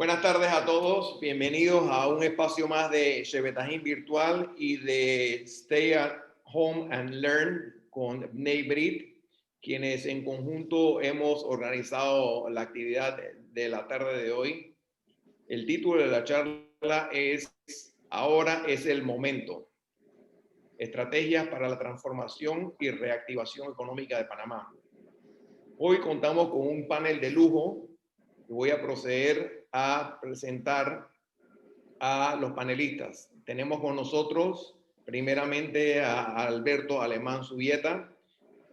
Buenas tardes a todos, bienvenidos a un espacio más de Shebetahin Virtual y de Stay at Home and Learn con Bnei Brit, quienes en conjunto hemos organizado la actividad de la tarde de hoy. El título de la charla es Ahora es el momento. Estrategias para la transformación y reactivación económica de Panamá. Hoy contamos con un panel de lujo. Voy a proceder a presentar a los panelistas. Tenemos con nosotros primeramente a Alberto Alemán Zubieta,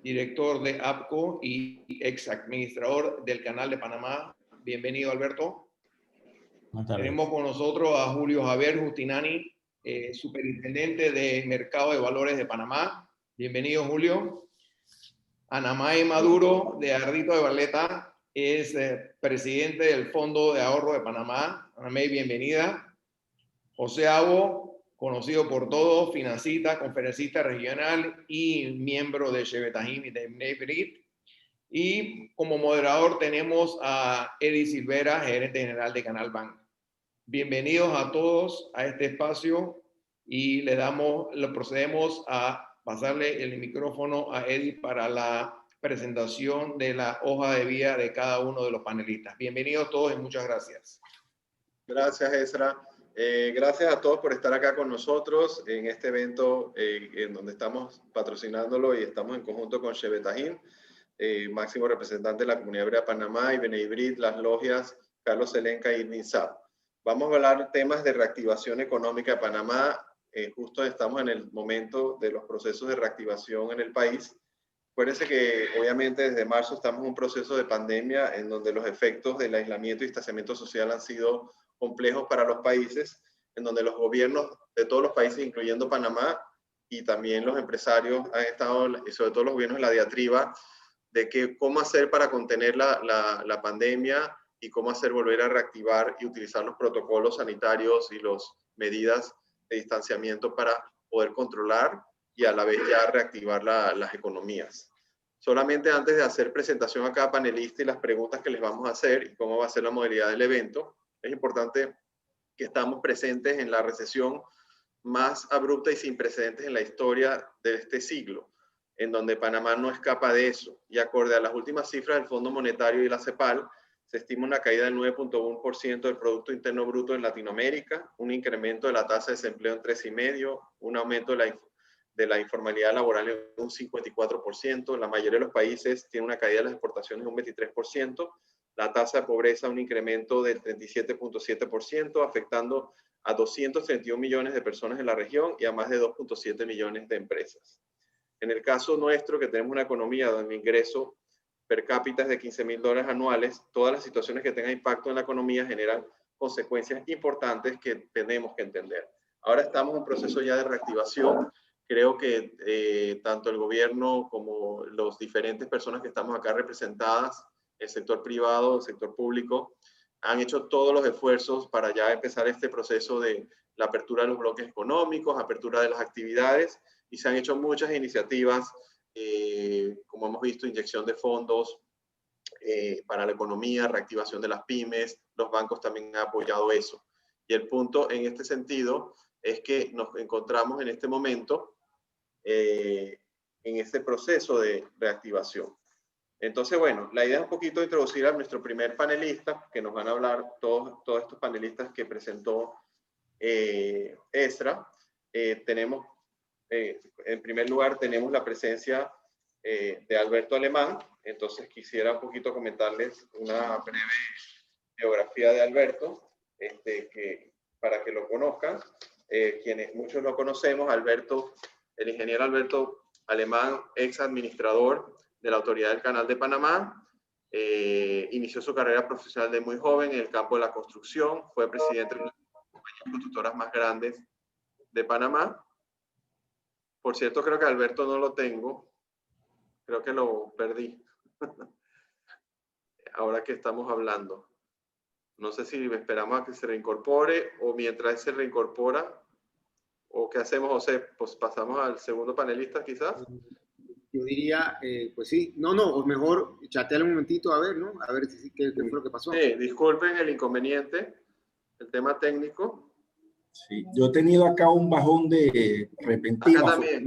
director de APCO y ex administrador del Canal de Panamá. Bienvenido, Alberto. Tenemos con nosotros a Julio Javier Justinani, superintendente de Mercado de Valores de Panamá. Bienvenido, Julio. Anamay Maduro, de Ardito de Barleta, es presidente del Fondo de Ahorro de Panamá. Anamay, bienvenida. José Abo, conocido por todos, financista, conferencista regional y miembro de Shebetahin y de Bnei Brit. Y como moderador tenemos a Eddie Silvera, gerente general de Canal Bank. Bienvenidos a todos a este espacio y procedemos a pasarle el micrófono a Eddie para la presentación de la hoja de vida de cada uno de los panelistas. Bienvenidos todos y muchas gracias. Gracias, Ezra. Gracias a todos por estar acá con nosotros en este evento en donde estamos patrocinándolo y estamos en conjunto con Shebetahin, máximo representante de la Comunidad Hebrea de Panamá, y Bnei Brit, las logias Carlos Selenca y NISAP. Vamos a hablar temas de reactivación económica de Panamá. Justo estamos en el momento de los procesos de reactivación en el país. Acuérdense que obviamente desde marzo estamos en un proceso de pandemia en donde los efectos del aislamiento y distanciamiento social han sido complejos para los países, en donde los gobiernos de todos los países, incluyendo Panamá, y también los empresarios han estado, y sobre todo los gobiernos, en la diatriba de cómo hacer para contener la pandemia y cómo hacer volver a reactivar y utilizar los protocolos sanitarios y las medidas de distanciamiento para poder controlar y a la vez ya reactivar las economías. Solamente antes de hacer presentación a cada panelista y las preguntas que les vamos a hacer y cómo va a ser la modalidad del evento, es importante que estamos presentes en la recesión más abrupta y sin precedentes en la historia de este siglo, en donde Panamá no escapa de eso. Y acorde a las últimas cifras del Fondo Monetario y la CEPAL, se estima una caída del 9.1% del Producto Interno Bruto en Latinoamérica, un incremento de la tasa de desempleo en 3,5%, un aumento de la informalidad laboral en un 54%, la mayoría de los países tiene una caída de las exportaciones de un 23%, la tasa de pobreza un incremento del 37.7%, afectando a 231 millones de personas en la región y a más de 2.7 millones de empresas. En el caso nuestro, que tenemos una economía donde el ingreso per cápita es de $15,000 anuales, todas las situaciones que tengan impacto en la economía generan consecuencias importantes que tenemos que entender. Ahora estamos en un proceso ya de reactivación. Creo que tanto el gobierno como las diferentes personas que estamos acá representadas, el sector privado, el sector público, han hecho todos los esfuerzos para ya empezar este proceso de la apertura de los bloques económicos, apertura de las actividades, y se han hecho muchas iniciativas, como hemos visto, inyección de fondos para la economía, reactivación de las pymes, los bancos también han apoyado eso. Y el punto en este sentido es que nos encontramos en este momento en este proceso de reactivación. Entonces, bueno, la idea es un poquito introducir a nuestro primer panelista, que nos van a hablar todos estos panelistas que presentó Ezra. En primer lugar, tenemos la presencia de Alberto Alemán. Entonces, quisiera un poquito comentarles una breve biografía de Alberto, para que lo conozcan. Quienes muchos lo conocemos, Alberto, el ingeniero Alberto Alemán, ex administrador de la Autoridad del Canal de Panamá, inició su carrera profesional de muy joven en el campo de la construcción, fue presidente de una de las compañías constructoras más grandes de Panamá. Por cierto, creo que Alberto no lo tengo, creo que lo perdí, ahora que estamos hablando. No sé si esperamos a que se reincorpore o mientras se reincorpora, o qué hacemos, José, pues pasamos al segundo panelista quizás. yo diría, pues sí, no, o mejor chateale un momentito a ver, ¿no? A ver qué fue lo que pasó. Sí, disculpen el inconveniente, el tema técnico. Sí, yo he tenido acá un bajón de repentino. Acá también.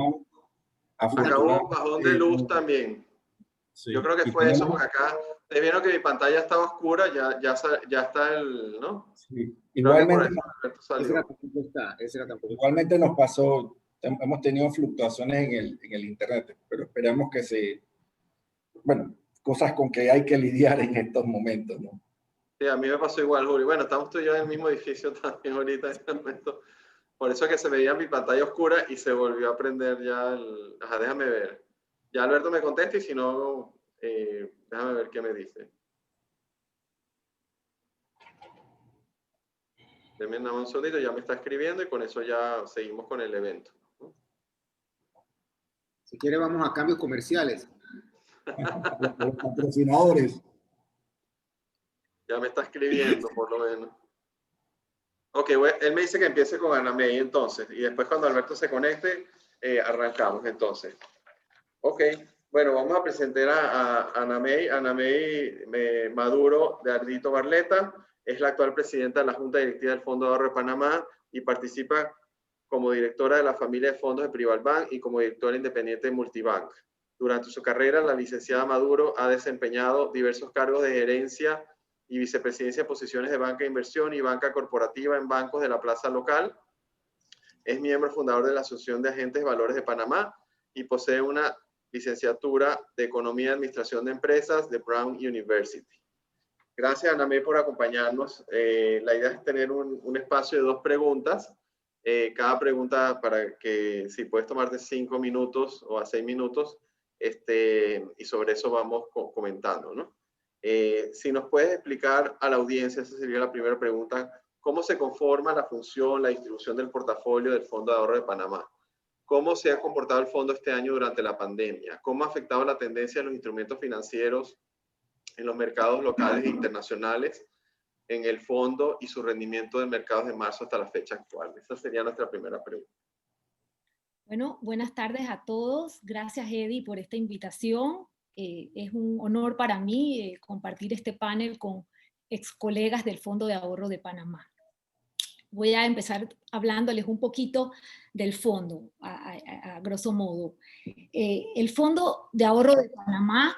Acá hubo un bajón de luz también. Sí, yo creo que fue eso, porque acá, ustedes vieron que mi pantalla estaba oscura, ya está el, ¿no? Sí. Igualmente, igualmente nos pasó, hemos tenido fluctuaciones en el internet, pero esperamos que bueno, cosas con que hay que lidiar en estos momentos, ¿no? Sí, a mí me pasó igual, Juli. Bueno, estamos tú y yo en el mismo edificio también ahorita en este momento. Por eso es que se veía mi pantalla oscura y se volvió a prender ya el... Ajá, déjame ver. Ya Alberto me contesta y si no, déjame ver qué me dice. Denme un segundito, ya me está escribiendo y con eso ya seguimos con el evento. Si quiere vamos a cambios comerciales. Los patrocinadores. Ya me está escribiendo, por lo menos. Ok, bueno, él me dice que empiece con Ana May entonces, y después cuando Alberto se conecte, arrancamos entonces. Ok, bueno, vamos a presentar a Ana May. Ana May Maduro de Ardito Barleta es la actual presidenta de la Junta Directiva del Fondo de Ahorro de Panamá y participa como directora de la familia de fondos de Privalbank y como directora independiente de Multibank. Durante su carrera, la licenciada Maduro ha desempeñado diversos cargos de gerencia y vicepresidencia en posiciones de banca de inversión y banca corporativa en bancos de la plaza local. Es miembro fundador de la Asociación de Agentes de Valores de Panamá y posee una licenciatura de Economía y Administración de Empresas de Brown University. Gracias, Ana May, por acompañarnos. La idea es tener un espacio de 2 preguntas. Cada pregunta para que, si puedes tomarte 5 minutos o a 6 minutos, y sobre eso vamos comentando, ¿no? Si nos puedes explicar a la audiencia, esa sería la primera pregunta, ¿cómo se conforma la función, la distribución del portafolio del Fondo de Ahorro de Panamá? ¿Cómo se ha comportado el fondo este año durante la pandemia? ¿Cómo ha afectado la tendencia de los instrumentos financieros en los mercados locales e internacionales en el fondo y su rendimiento de mercados de marzo hasta la fecha actual? Esa sería nuestra primera pregunta. Bueno, buenas tardes a todos. Gracias, Eddie, por esta invitación. Es un honor para mí compartir este panel con ex colegas del Fondo de Ahorro de Panamá. Voy a empezar hablándoles un poquito del fondo, a grosso modo. El Fondo de Ahorro de Panamá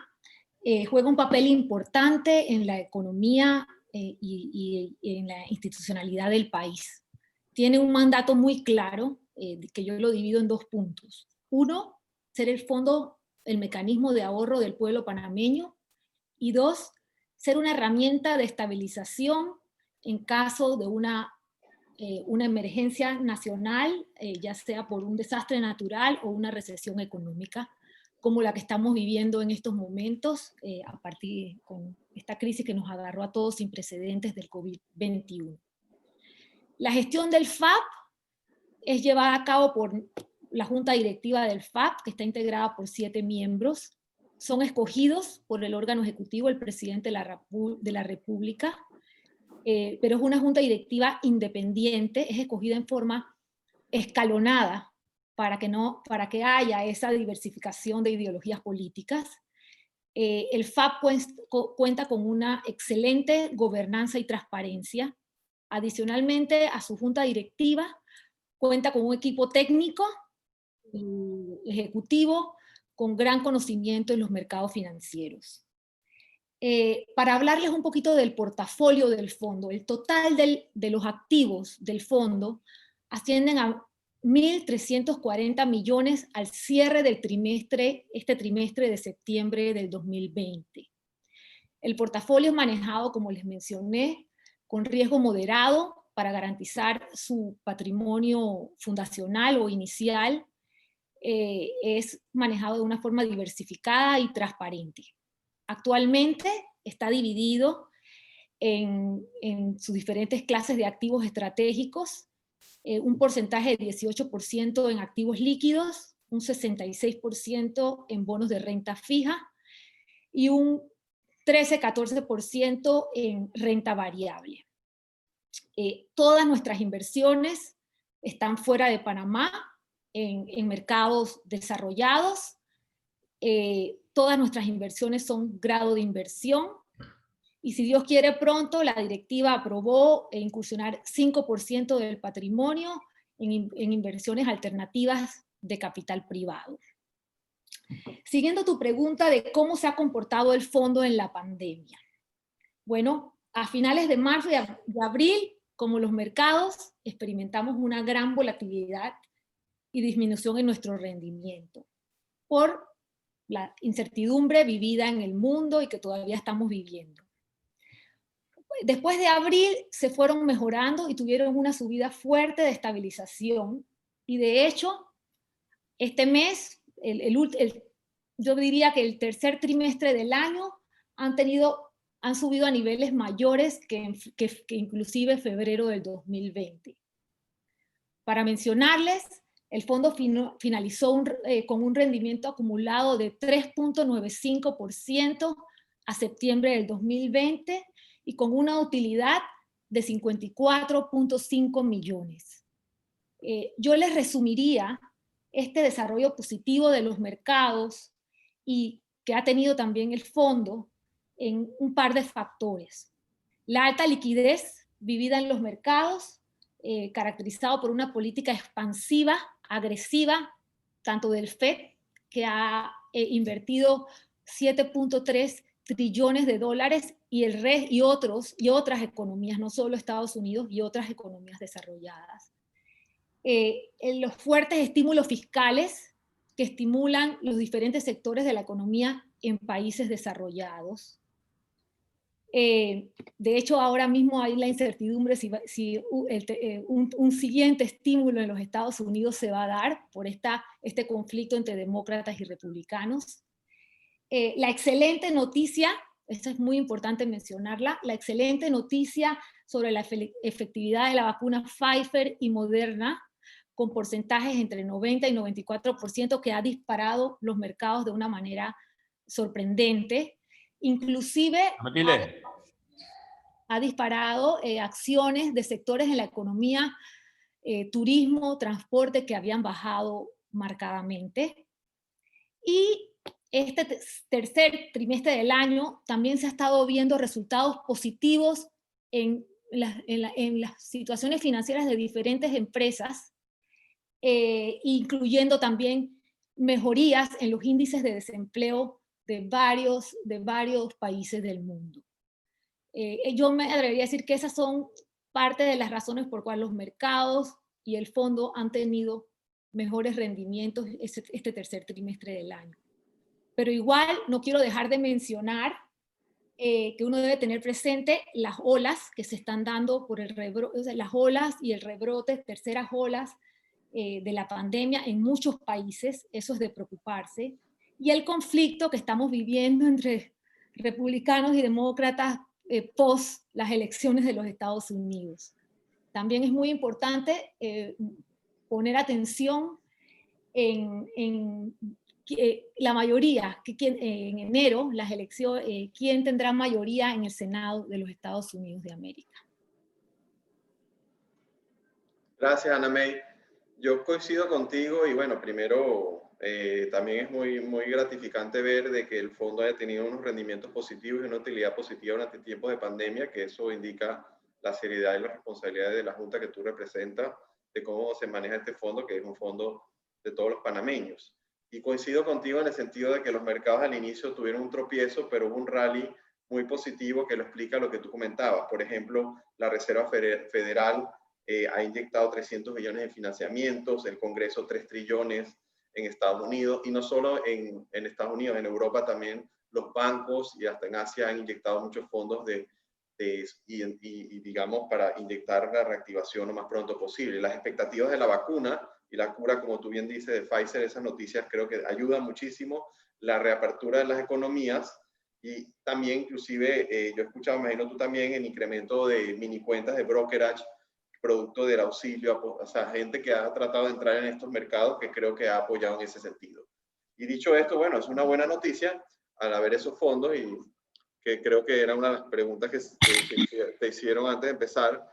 juega un papel importante en la economía y en la institucionalidad del país. Tiene un mandato muy claro, que yo lo divido en 2 puntos. 1, ser el fondo, el mecanismo de ahorro del pueblo panameño, y 2, ser una herramienta de estabilización en caso de una emergencia nacional, ya sea por un desastre natural o una recesión económica, como la que estamos viviendo en estos momentos, a partir con esta crisis que nos agarró a todos sin precedentes del COVID-21. La gestión del FAP es llevada a cabo por la Junta Directiva del FAP, que está integrada por 7 miembros. Son escogidos por el órgano ejecutivo, el presidente de la República, pero es una Junta Directiva independiente, es escogida en forma escalonada para que haya esa diversificación de ideologías políticas. El FAP cuenta con una excelente gobernanza y transparencia. Adicionalmente a su Junta Directiva, cuenta con un equipo técnico y ejecutivo con gran conocimiento en los mercados financieros. Para hablarles un poquito del portafolio del fondo, el total de los activos del fondo ascienden a 1.340 millones al cierre del este trimestre de septiembre del 2020. El portafolio es manejado, como les mencioné, con riesgo moderado para garantizar su patrimonio fundacional o inicial. Es manejado de una forma diversificada y transparente. Actualmente está dividido en sus diferentes clases de activos estratégicos, un porcentaje de 18% en activos líquidos, un 66% en bonos de renta fija y un 13-14% en renta variable. Todas nuestras inversiones están fuera de Panamá, en mercados desarrollados, Todas nuestras inversiones son grado de inversión. Y si Dios quiere pronto, la directiva aprobó incursionar 5% del patrimonio en inversiones alternativas de capital privado. Siguiendo tu pregunta de cómo se ha comportado el fondo en la pandemia. Bueno, a finales de marzo y de abril, como los mercados, experimentamos una gran volatilidad y disminución en nuestro rendimiento por la incertidumbre vivida en el mundo y que todavía estamos viviendo. Después de abril se fueron mejorando y tuvieron una subida fuerte de estabilización, y de hecho este mes, yo diría que el tercer trimestre del año han subido a niveles mayores que inclusive febrero del 2020. Para mencionarles, el fondo finalizó con un rendimiento acumulado de 3.95% a septiembre del 2020 y con una utilidad de 54.5 millones. Yo les resumiría este desarrollo positivo de los mercados y que ha tenido también el fondo en un par de factores. La alta liquidez vivida en los mercados, caracterizado por una política expansiva, agresiva, tanto del FED, que ha invertido 7.3 trillones de dólares, y otras economías, no solo Estados Unidos, y otras economías desarrolladas. Los fuertes estímulos fiscales que estimulan los diferentes sectores de la economía en países desarrollados. De hecho, ahora mismo hay la incertidumbre si un siguiente estímulo en los Estados Unidos se va a dar por este conflicto entre demócratas y republicanos. La excelente noticia, esta es muy importante mencionarla, la excelente noticia sobre la efectividad de la vacuna Pfizer y Moderna, con porcentajes entre 90 y 94%, que ha disparado los mercados de una manera sorprendente. Inclusive ha disparado acciones de sectores en la economía, turismo, transporte, que habían bajado marcadamente. Y este tercer trimestre del año también se ha estado viendo resultados positivos en las situaciones financieras de diferentes empresas, incluyendo también mejorías en los índices de desempleo de varios países del mundo. Yo me atrevería a decir que esas son parte de las razones por cuales los mercados y el fondo han tenido mejores rendimientos este tercer trimestre del año. Pero igual no quiero dejar de mencionar que uno debe tener presente las olas que se están dando por el rebrote, o sea, las olas y el rebrote, terceras olas de la pandemia en muchos países. Eso es de preocuparse. Y el conflicto que estamos viviendo entre republicanos y demócratas post las elecciones de los Estados Unidos. También es muy importante poner atención en la mayoría, en enero, las elecciones, quién tendrá mayoría en el Senado de los Estados Unidos de América. Gracias, Ana May. Yo coincido contigo y bueno, primero también es muy gratificante ver de que el fondo haya tenido unos rendimientos positivos y una utilidad positiva durante tiempos de pandemia, que eso indica la seriedad y la responsabilidad de la Junta que tú representas, de cómo se maneja este fondo, que es un fondo de todos los panameños. Y coincido contigo en el sentido de que los mercados al inicio tuvieron un tropiezo, pero hubo un rally muy positivo que lo explica lo que tú comentabas. Por ejemplo, la Reserva Federal ha inyectado 300 millones en financiamientos, el Congreso 3 trillones en Estados Unidos, y no solo en Estados Unidos, en Europa también los bancos y hasta en Asia han inyectado muchos fondos y digamos para inyectar la reactivación lo más pronto posible. Las expectativas de la vacuna y la cura, como tú bien dices, de Pfizer, esas noticias creo que ayudan muchísimo la reapertura de las economías y también inclusive yo he escuchado, imagino tú también, el incremento de mini cuentas de brokerage, producto del auxilio, o sea, gente que ha tratado de entrar en estos mercados que creo que ha apoyado en ese sentido. Y dicho esto, bueno, es una buena noticia al haber esos fondos y que creo que era una de las preguntas que te hicieron antes de empezar.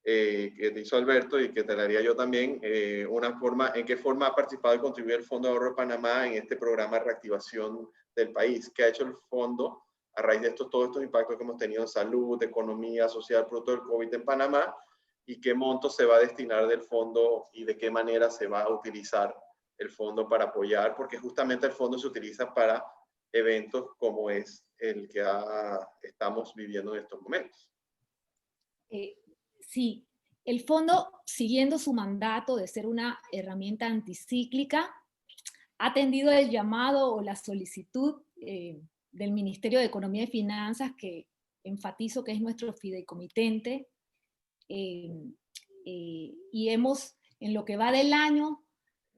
que te hizo Alberto y que te la haría yo también, ¿en qué forma ha participado y contribuido el Fondo de Ahorro de Panamá en este programa de reactivación del país? ¿Qué ha hecho el fondo a raíz de todos estos impactos que hemos tenido en salud, economía, social, producto del COVID en Panamá? ¿Y qué monto se va a destinar del fondo y de qué manera se va a utilizar el fondo para apoyar? Porque justamente el fondo se utiliza para eventos como es el que estamos viviendo en estos momentos. Sí, el fondo, siguiendo su mandato de ser una herramienta anticíclica, ha atendido el llamado o la solicitud del Ministerio de Economía y Finanzas, que enfatizo que es nuestro fideicomitente, y hemos, en lo que va del año,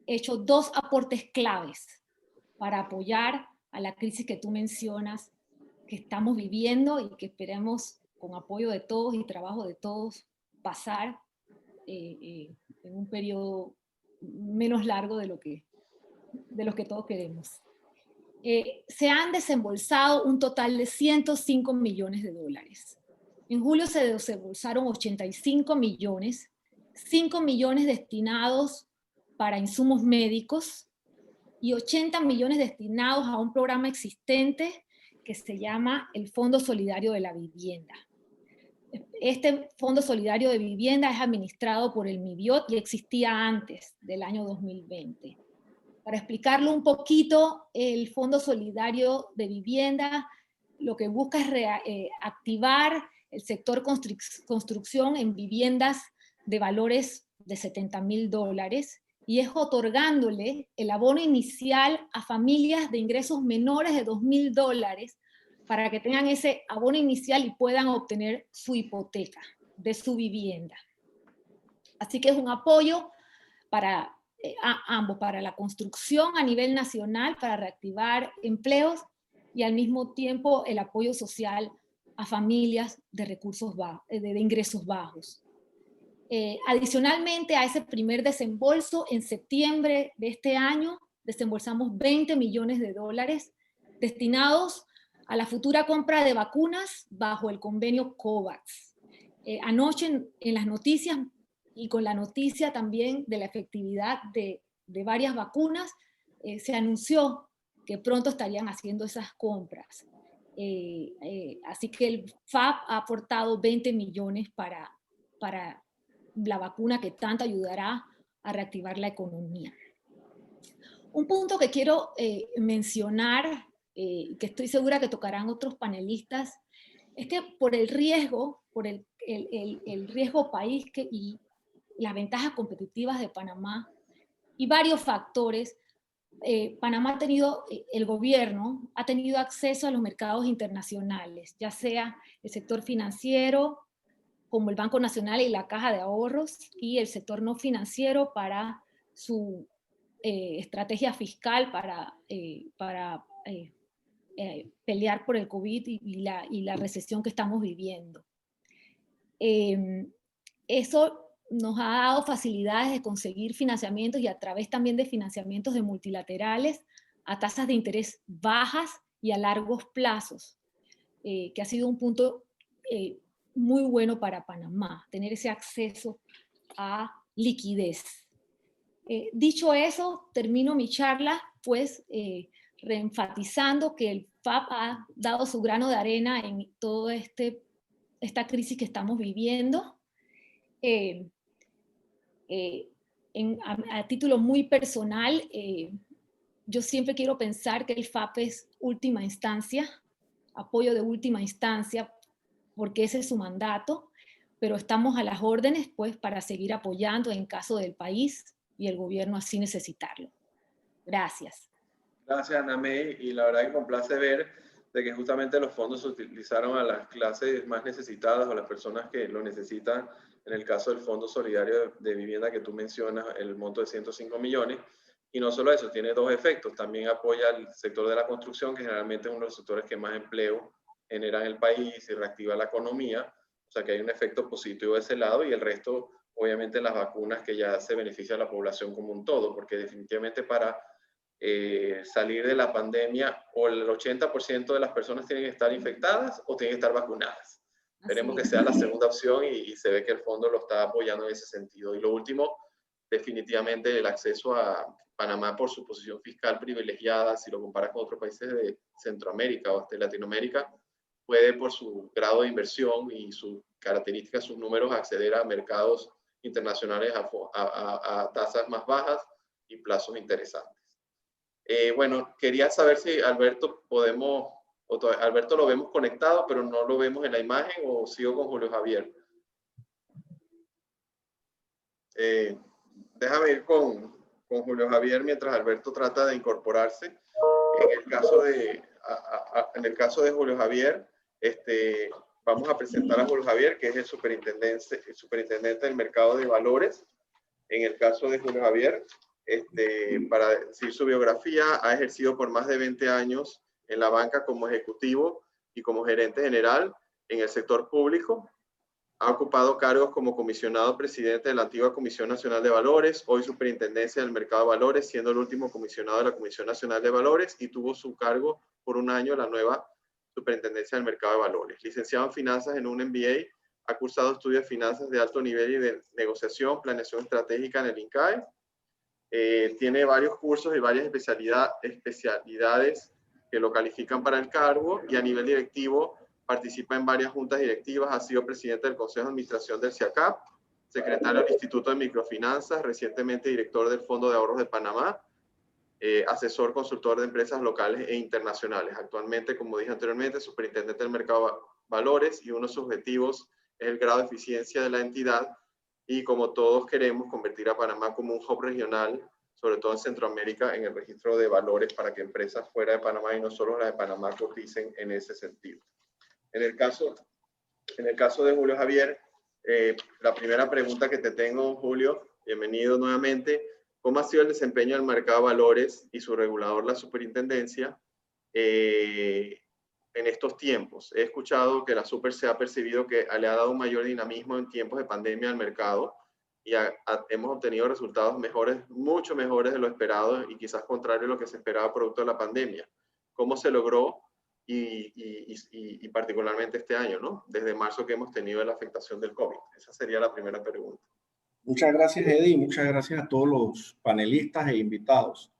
hecho 2 aportes claves para apoyar a la crisis que tú mencionas, que estamos viviendo y que esperemos, con apoyo de todos y trabajo de todos, pasar en un periodo menos largo de los que todos queremos. Se han desembolsado un total de 105 millones de dólares. En julio se desembolsaron 85 millones, 5 millones destinados para insumos médicos y 80 millones destinados a un programa existente que se llama el Fondo Solidario de la Vivienda. Este Fondo Solidario de Vivienda es administrado por el MIBIOT y existía antes del año 2020. Para explicarlo un poquito, el Fondo Solidario de Vivienda lo que busca es activar el sector construcción en viviendas de valores de $70,000 y es otorgándole el abono inicial a familias de ingresos menores de $2,000 para que tengan ese abono inicial y puedan obtener su hipoteca de su vivienda. Así que es un apoyo para ambos, para la construcción a nivel nacional, para reactivar empleos y al mismo tiempo el apoyo social a familias de ingresos bajos. Adicionalmente a ese primer desembolso, en septiembre de este año, desembolsamos 20 millones de dólares destinados a la futura compra de vacunas bajo el convenio COVAX. Anoche en las noticias, y con la noticia también de la efectividad de varias vacunas, se anunció que pronto estarían haciendo esas compras. Así que el FAB ha aportado 20 millones para la vacuna que tanto ayudará a reactivar la economía. Un punto que quiero mencionar, que estoy segura que tocarán otros panelistas, es que por el riesgo, por el riesgo país y las ventajas competitivas de Panamá y varios factores, Panamá ha tenido, el gobierno ha tenido acceso a los mercados internacionales, ya sea el sector financiero, como el Banco Nacional y la Caja de Ahorros, y el sector no financiero para su estrategia fiscal para pelear por el COVID y la recesión que estamos viviendo. Eso nos ha dado facilidades de conseguir financiamientos y a través también de financiamientos de multilaterales a tasas de interés bajas y a largos plazos, que ha sido un punto muy bueno para Panamá, tener ese acceso a liquidez. Dicho eso, termino mi charla pues reenfatizando que el FAB ha dado su grano de arena en toda esta crisis que estamos viviendo. A título muy personal, yo siempre quiero pensar que el FAB es última instancia, apoyo de última instancia, porque ese es su mandato, pero estamos a las órdenes pues para seguir apoyando en caso del país y el gobierno así necesitarlo. Gracias. Gracias, Ana May, y la verdad que complace ver de que justamente los fondos se utilizaron a las clases más necesitadas o las personas que lo necesitan. En el caso del Fondo Solidario de Vivienda que tú mencionas, el monto de 105 millones, y no solo eso, tiene 2 efectos. También apoya al sector de la construcción, que generalmente es uno de los sectores que más empleo genera en el país y reactiva la economía. O sea que hay un efecto positivo de ese lado, y el resto, obviamente, las vacunas, que ya se beneficia a la población como un todo, porque definitivamente para salir de la pandemia, o el 80% de las personas tienen que estar infectadas o tienen que estar vacunadas. Esperemos que es. sea la segunda opción y se ve que el fondo lo está apoyando en ese sentido. Y lo último, definitivamente el acceso a Panamá por su posición fiscal privilegiada, si lo comparas con otros países de Centroamérica o hasta Latinoamérica, puede por su grado de inversión y sus características, sus números, acceder a mercados internacionales a tasas más bajas y plazos interesantes. Bueno, quería saber si Alberto Alberto lo vemos conectado, pero no lo vemos en la imagen, o sigo con Julio Javier. Déjame ir con Julio Javier mientras Alberto trata de incorporarse. En el caso de Julio Javier, vamos a presentar a Julio Javier, que es el superintendente del mercado de valores. En el caso de Julio Javier, para decir su biografía, ha ejercido por más de 20 años en la banca como ejecutivo y como gerente general en el sector público. Ha ocupado cargos como comisionado presidente de la antigua Comisión Nacional de Valores, hoy superintendencia del mercado de valores, siendo el último comisionado de la Comisión Nacional de Valores, y tuvo su cargo por un año la nueva superintendencia del mercado de valores. Licenciado en finanzas en un MBA, ha cursado estudios de finanzas de alto nivel y de negociación, planeación estratégica en el INCAE. Tiene varios cursos y varias especialidades que lo califican para el cargo, y a nivel directivo participa en varias juntas directivas, ha sido presidente del Consejo de Administración del CIACAP, secretario del Instituto de Microfinanzas, recientemente director del Fondo de Ahorros de Panamá, asesor consultor de empresas locales e internacionales. Actualmente, como dije anteriormente, superintendente del mercado de valores, y uno de sus objetivos es el grado de eficiencia de la entidad, y como todos queremos, convertir a Panamá como un hub regional, sobre todo en Centroamérica, en el registro de valores, para que empresas fuera de Panamá y no solo las de Panamá coticen en ese sentido. En el caso de Julio Javier, la primera pregunta que te tengo, Julio, bienvenido nuevamente. ¿Cómo ha sido el desempeño del mercado de valores y su regulador, la superintendencia, en estos tiempos? He escuchado que la super se ha percibido que le ha dado un mayor dinamismo en tiempos de pandemia al mercado, y hemos obtenido resultados mejores, mucho mejores de lo esperado, y quizás contrario a lo que se esperaba producto de la pandemia. ¿Cómo se logró? Y particularmente este año, ¿no? Desde marzo, que hemos tenido la afectación del COVID. Esa sería la primera pregunta. Muchas gracias, Eddie, y muchas gracias a todos los panelistas e invitados.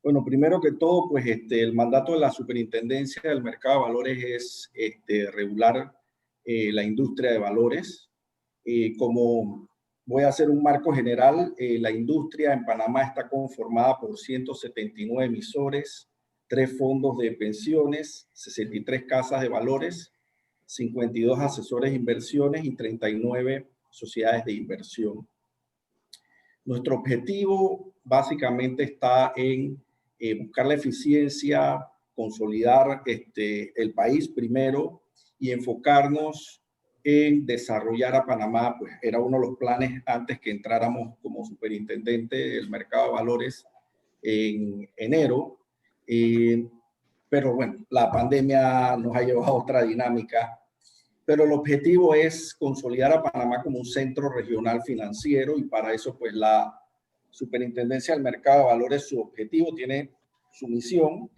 Bueno, primero que todo, pues el mandato de la Superintendencia del Mercado de Valores es regular la industria de valores. Como voy a hacer un marco general, la industria en Panamá está conformada por 179 emisores, 3 fondos de pensiones, 63 casas de valores, 52 asesores de inversiones y 39 sociedades de inversión. Nuestro objetivo básicamente está en buscar la eficiencia, consolidar el país primero, y enfocarnos en desarrollar a Panamá. Pues era uno de los planes antes que entráramos como superintendente del mercado de valores en enero. Pero bueno, la pandemia nos ha llevado a otra dinámica. Pero el objetivo es consolidar a Panamá como un centro regional financiero, y para eso pues la Superintendencia del Mercado de Valores, su objetivo, tiene su misión,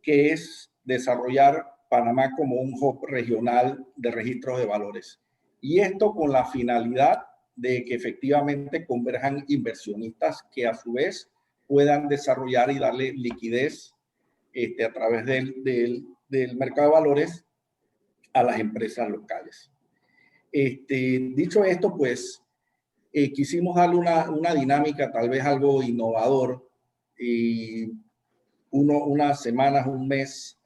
que es desarrollar Panamá como un hub regional de registros de valores. Y esto con la finalidad de que efectivamente converjan inversionistas que a su vez puedan desarrollar y darle liquidez a través del mercado de valores a las empresas locales. Dicho esto, pues quisimos darle una dinámica, tal vez algo innovador, y unas semanas, un mes,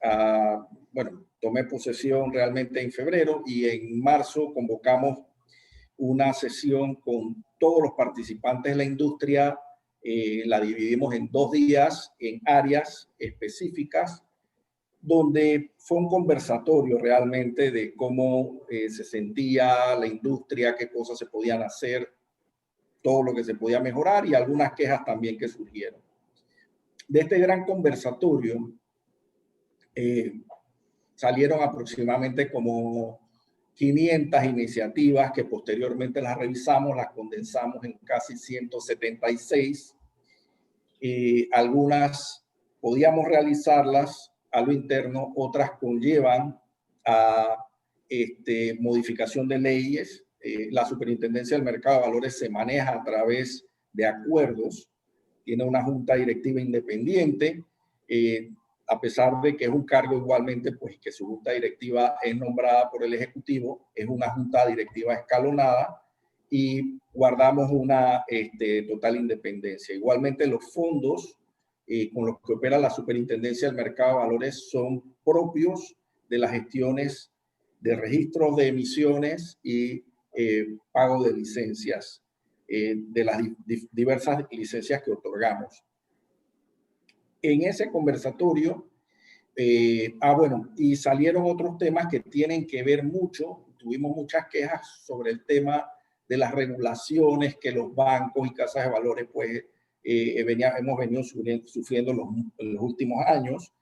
bueno, tomé posesión realmente en febrero, y en marzo convocamos una sesión con todos los participantes de la industria. La dividimos en 2 días en áreas específicas, donde fue un conversatorio realmente de cómo se sentía la industria, qué cosas se podían hacer, todo lo que se podía mejorar, y algunas quejas también que surgieron. De este gran conversatorio salieron aproximadamente como 500 iniciativas, que posteriormente las revisamos, las condensamos en casi 176. Algunas podíamos realizarlas a lo interno, otras conllevan a modificación de leyes. La Superintendencia del Mercado de Valores se maneja a través de acuerdos, tiene una junta directiva independiente, a pesar de que es un cargo igualmente, pues que su junta directiva es nombrada por el Ejecutivo, es una junta directiva escalonada y guardamos una total independencia. Igualmente los fondos con los que opera la Superintendencia del Mercado de Valores son propios de las gestiones de registros de emisiones y pago de licencias, de las diversas licencias que otorgamos. En ese conversatorio, bueno, y salieron otros temas que tienen que ver mucho, tuvimos muchas quejas sobre el tema de las regulaciones que los bancos y casas de valores pues hemos venido sufriendo en los últimos años.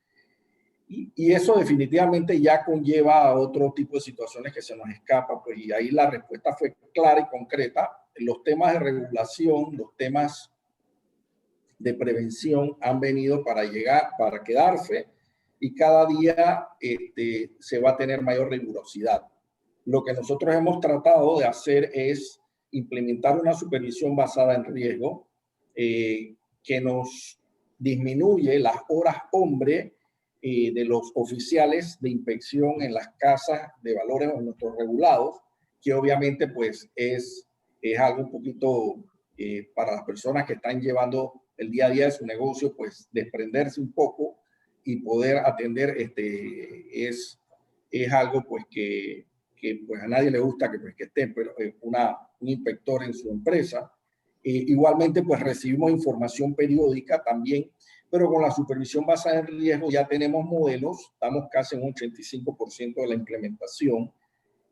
Y eso definitivamente ya conlleva a otro tipo de situaciones que se nos escapa, pues, y ahí la respuesta fue clara y concreta. Los temas de regulación, los temas de prevención han venido para quedarse, y cada día se va a tener mayor rigurosidad. Lo que nosotros hemos tratado de hacer es implementar una supervisión basada en riesgo que nos disminuye las horas hombre de los oficiales de inspección en las casas de valores o en nuestros regulados, que obviamente pues es algo un poquito para las personas que están llevando el día a día de su negocio, pues desprenderse un poco y poder atender es algo pues que pues a nadie le gusta que esté pero, un inspector en su empresa. Igualmente pues recibimos información periódica también, pero con la supervisión basada en riesgo ya tenemos modelos, estamos casi en un 85% de la implementación,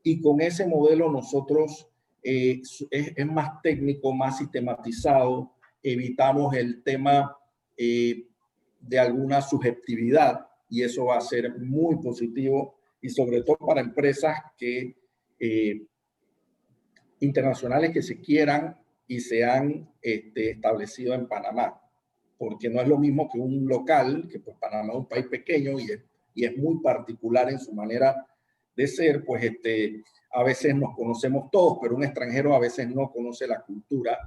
y con ese modelo nosotros es más técnico, más sistematizado, evitamos el tema de alguna subjetividad, y eso va a ser muy positivo, y sobre todo para empresas internacionales que se quieran y se han establecido en Panamá, porque no es lo mismo que un local, que pues Panamá es un país pequeño y es muy particular en su manera de ser, pues a veces nos conocemos todos, pero un extranjero a veces no conoce la cultura.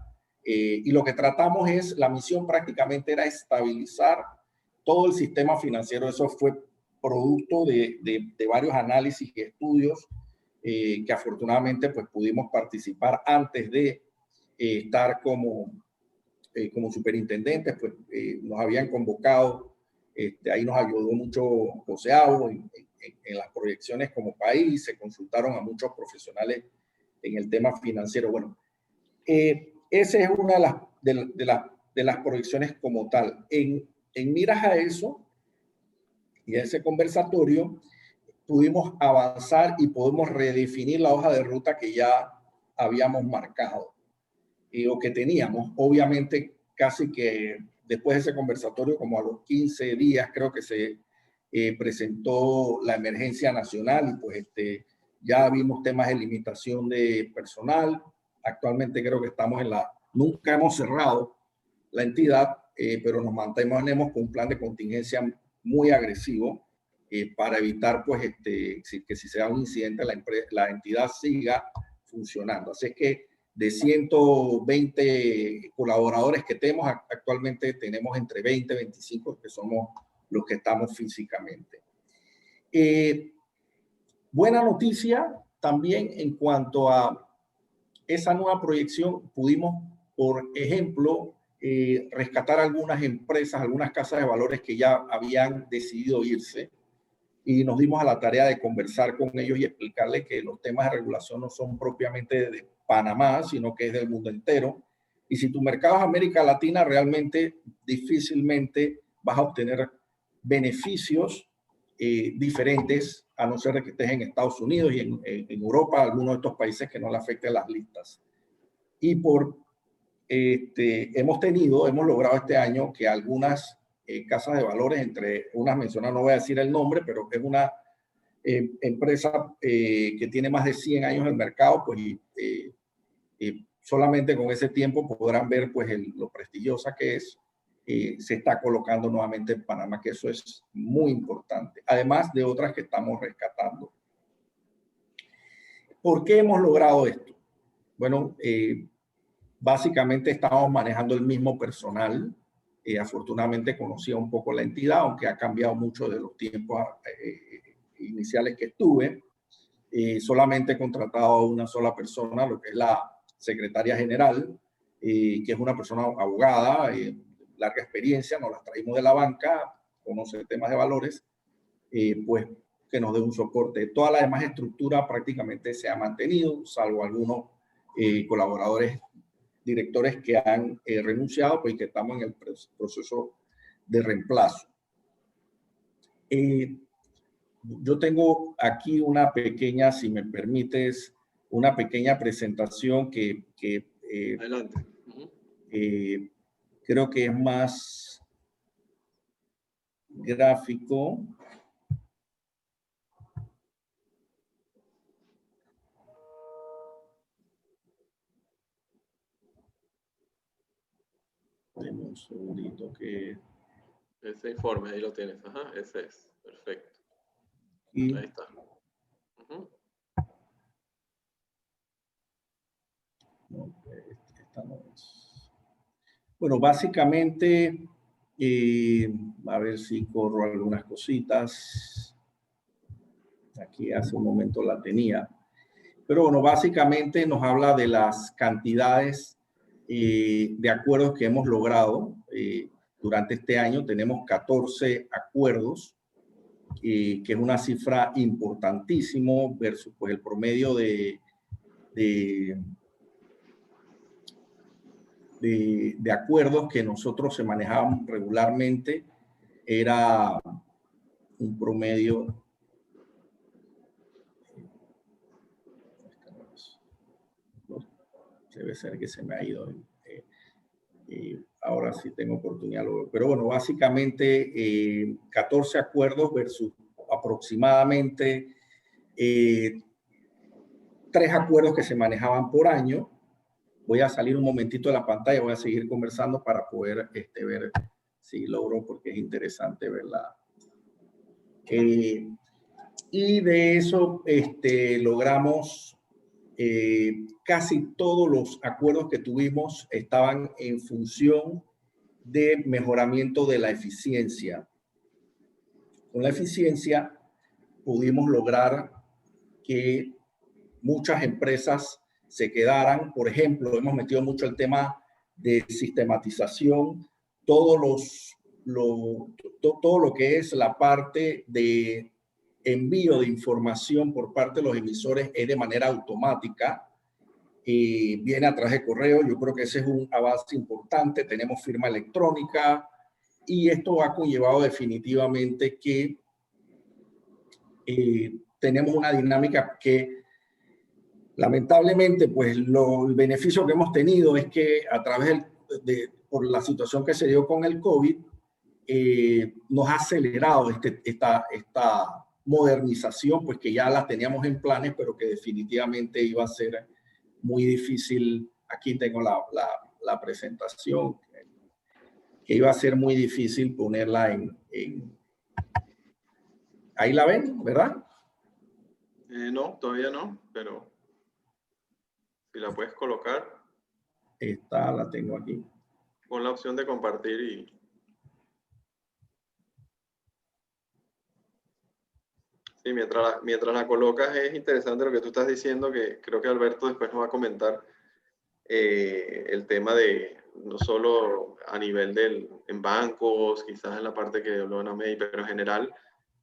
Y lo que tratamos es, la misión prácticamente era estabilizar todo el sistema financiero. Eso fue producto de varios análisis y estudios que afortunadamente pues pudimos participar antes de estar como superintendentes, pues nos habían convocado, ahí nos ayudó mucho José Abo en las proyecciones como país, se consultaron a muchos profesionales en el tema financiero. Bueno, esa es una de las proyecciones como tal. En miras a eso y a ese conversatorio, pudimos avanzar y podemos redefinir la hoja de ruta que ya habíamos marcado o que teníamos. Obviamente, casi que después de ese conversatorio, como a los 15 días, creo que se presentó la emergencia nacional, y pues ya vimos temas de limitación de personal. Actualmente creo que estamos nunca hemos cerrado la entidad, pero nos mantenemos con un plan de contingencia muy agresivo para evitar pues que si se da un incidente la entidad siga funcionando. Así es que de 120 colaboradores que tenemos, actualmente tenemos entre 20 y 25 que somos los que estamos físicamente. Buena noticia también en cuanto a esa nueva proyección, pudimos, por ejemplo, rescatar algunas empresas, algunas casas de valores que ya habían decidido irse, y nos dimos a la tarea de conversar con ellos y explicarles que los temas de regulación no son propiamente de Panamá, sino que es del mundo entero. Y si tu mercado es América Latina, realmente difícilmente vas a obtener beneficios diferentes, a no ser que estés en Estados Unidos y en Europa, algunos de estos países que no le afecten las listas. Y hemos logrado este año que algunas casas de valores, entre unas mencionadas, no voy a decir el nombre, pero es una empresa que tiene más de 100 años en el mercado, pues solamente con ese tiempo podrán ver pues lo prestigiosa que es, se está colocando nuevamente en Panamá, que eso es muy importante, además de otras que estamos rescatando. ¿Por qué hemos logrado esto? Bueno, básicamente estamos manejando el mismo personal. Afortunadamente conocía un poco la entidad, aunque ha cambiado mucho de los tiempos iniciales que estuve. Solamente he contratado a una sola persona, lo que es la secretaria general, que es una persona abogada, larga experiencia, nos la traímos de la banca, conoce temas de valores, pues que nos dé un soporte. Toda la demás estructura prácticamente se ha mantenido, salvo algunos colaboradores, directores que han renunciado, pues que estamos en el proceso de reemplazo. Yo tengo aquí una pequeña, si me permites, una pequeña presentación que Adelante. creo que es más gráfico. Deme un segundito que... Ese informe, ahí lo tienes. Ajá, ese es. Perfecto. Y, Ahí está. no, esta no es. Bueno, básicamente, a ver si corro algunas cositas. Aquí hace un momento la tenía. Pero bueno, básicamente nos habla de las cantidades de acuerdos que hemos logrado durante este año. Tenemos 14 acuerdos, que es una cifra importantísimo versus pues, el promedio de acuerdos que nosotros se manejaban regularmente. Era un promedio... Debe ser que se me ha ido. Ahora sí tengo oportunidad. Pero bueno, básicamente 14 acuerdos versus aproximadamente 3 acuerdos que se manejaban por año. Voy a salir un momentito de la pantalla, voy a seguir conversando para poder ver si logro, porque es interesante verla. Y de eso logramos... casi todos los acuerdos que tuvimos estaban en función de mejoramiento de la eficiencia. Con la eficiencia pudimos lograr que muchas empresas se quedaran. Por ejemplo, hemos metido mucho el tema de sistematización, todo lo que es la parte de envío de información por parte de los emisores es de manera automática. Viene a través de correo. Yo creo que ese es un avance importante. Tenemos firma electrónica y esto ha conllevado definitivamente que tenemos una dinámica que lamentablemente pues el beneficio que hemos tenido es que a través por la situación que se dio con el COVID, nos ha acelerado esta modernización, pues que ya la teníamos en planes, pero que definitivamente iba a ser muy difícil. Aquí tengo la presentación, que iba a ser muy difícil ponerla ahí la ven, ¿verdad? No, todavía no, pero si la puedes colocar. Esta la tengo aquí. Con la opción de compartir y... Sí, mientras la colocas es interesante lo que tú estás diciendo, que creo que Alberto después nos va a comentar el tema de no solo a nivel en bancos, quizás en la parte que habló Ana May, pero en general,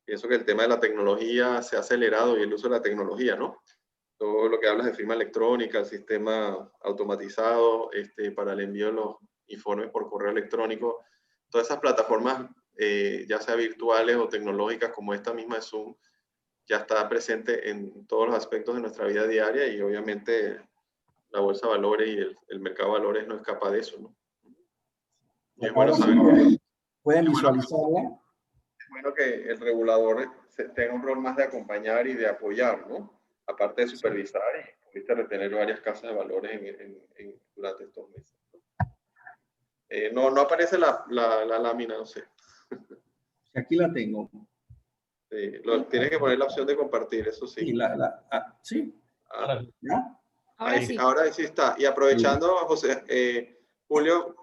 pienso que el tema de la tecnología se ha acelerado y el uso de la tecnología, ¿no? Todo lo que hablas de firma electrónica, el sistema automatizado para el envío de los informes por correo electrónico, todas esas plataformas, ya sea virtuales o tecnológicas como esta misma de Zoom, ya está presente en todos los aspectos de nuestra vida diaria y obviamente la bolsa de valores y el mercado de valores no escapa de eso, ¿no? Y es bueno saber. ¿Pueden visualizarla? Es bueno que el regulador tenga un rol más de acompañar y de apoyar, ¿no? Aparte de supervisar, y pudiste retener varias casas de valores durante estos meses. No aparece la lámina, no sé. Aquí la tengo. Sí, tienes que poner la opción de compartir, eso sí. Sí. ¿Ya? Ahora sí. Ahora sí está. Y aprovechando, José, Julio,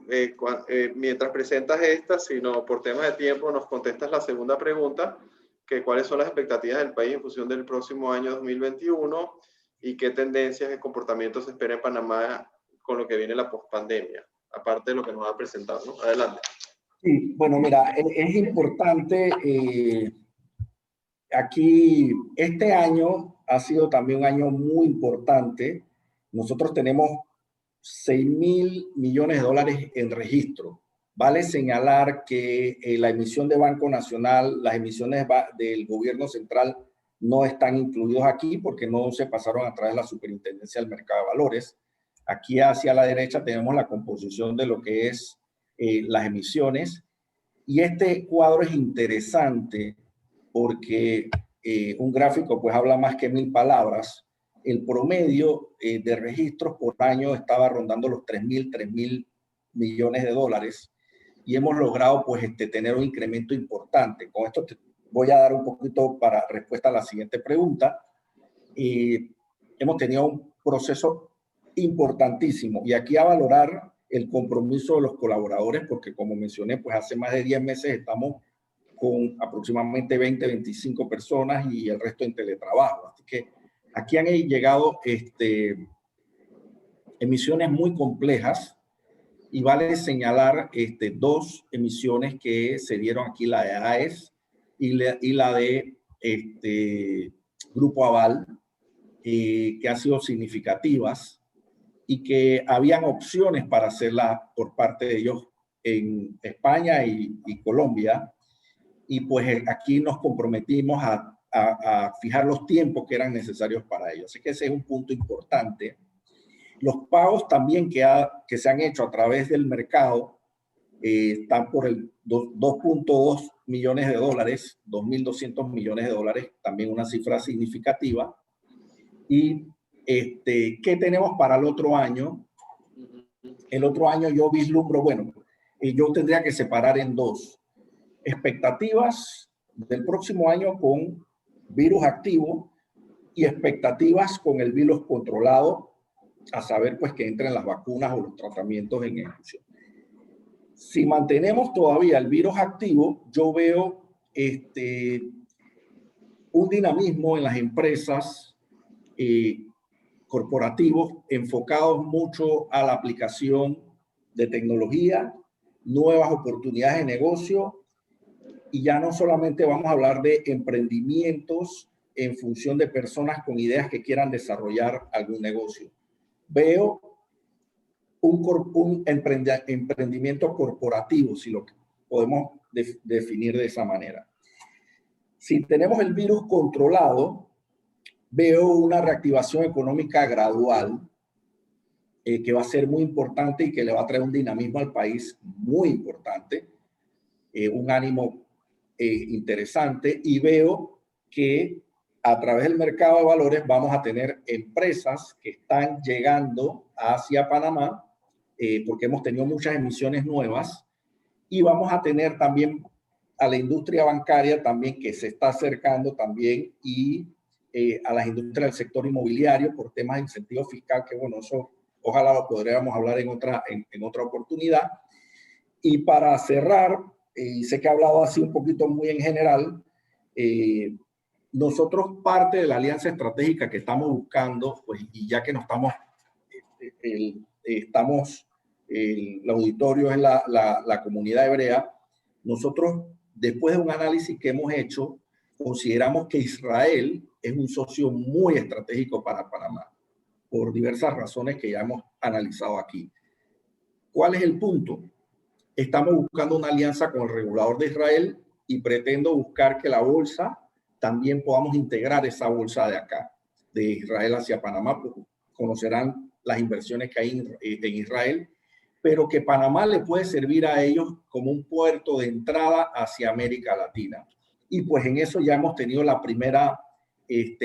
mientras presentas esta, sino por temas de tiempo, nos contestas la segunda pregunta, que cuáles son las expectativas del país en función del próximo año 2021 y qué tendencias de comportamiento se espera en Panamá con lo que viene la pospandemia, aparte de lo que nos ha presentado, ¿no? Adelante. Sí, bueno, mira, es importante, aquí, este año ha sido también un año muy importante. Nosotros tenemos 6.000 millones de dólares en registro. Vale señalar que la emisión de Banco Nacional, las emisiones del gobierno central no están incluidos aquí porque no se pasaron a través de la Superintendencia del Mercado de Valores. Aquí hacia la derecha tenemos la composición de lo que es las emisiones. Y este cuadro es interesante porque un gráfico pues habla más que 1.000 palabras. El promedio de registros por año estaba rondando los 3.000 millones de dólares y hemos logrado pues tener un incremento importante. Con esto te voy a dar un poquito para respuesta a la siguiente pregunta. Hemos tenido un proceso importantísimo y aquí a valorar el compromiso de los colaboradores porque como mencioné pues hace más de 10 meses estamos con aproximadamente 20, 25 personas y el resto en teletrabajo. Así que aquí han llegado emisiones muy complejas y vale señalar dos emisiones que se dieron aquí, la de AES y la de Grupo Aval, que han sido significativas y que habían opciones para hacerla por parte de ellos en España y Colombia. Y pues aquí nos comprometimos a fijar los tiempos que eran necesarios para ello. Así que ese es un punto importante. Los pagos también que se han hecho a través del mercado están por el 2.2 millones de dólares, 2.200 millones de dólares, también una cifra significativa. Y ¿qué tenemos para el otro año? El otro año yo vislumbro, bueno, yo tendría que separar en dos. Expectativas del próximo año con virus activo y expectativas con el virus controlado, a saber pues que entren las vacunas o los tratamientos en ejecución. Si mantenemos todavía el virus activo, yo veo un dinamismo en las empresas corporativos enfocados mucho a la aplicación de tecnología, nuevas oportunidades de negocio. Y ya no solamente vamos a hablar de emprendimientos en función de personas con ideas que quieran desarrollar algún negocio. Veo un emprendimiento corporativo, si lo podemos definir de esa manera. Si tenemos el virus controlado, veo una reactivación económica gradual que va a ser muy importante y que le va a traer un dinamismo al país muy importante, un ánimo interesante, y veo que a través del mercado de valores vamos a tener empresas que están llegando hacia Panamá porque hemos tenido muchas emisiones nuevas y vamos a tener también a la industria bancaria también que se está acercando también y a las industrias del sector inmobiliario por temas de incentivo fiscal que bueno, eso ojalá lo podríamos hablar en otra oportunidad. Y para cerrar, y sé que he hablado así un poquito muy en general, nosotros parte de la alianza estratégica que estamos buscando, pues, y ya que no estamos, el auditorio es la comunidad hebrea, nosotros después de un análisis que hemos hecho, consideramos que Israel es un socio muy estratégico para Panamá, por diversas razones que ya hemos analizado aquí. ¿Cuál es el punto? Estamos buscando una alianza con el regulador de Israel y pretendo buscar que la bolsa también podamos integrar esa bolsa de acá, de Israel hacia Panamá. Conocerán las inversiones que hay en Israel, pero que Panamá le puede servir a ellos como un puerto de entrada hacia América Latina. Y pues en eso ya hemos tenido la primera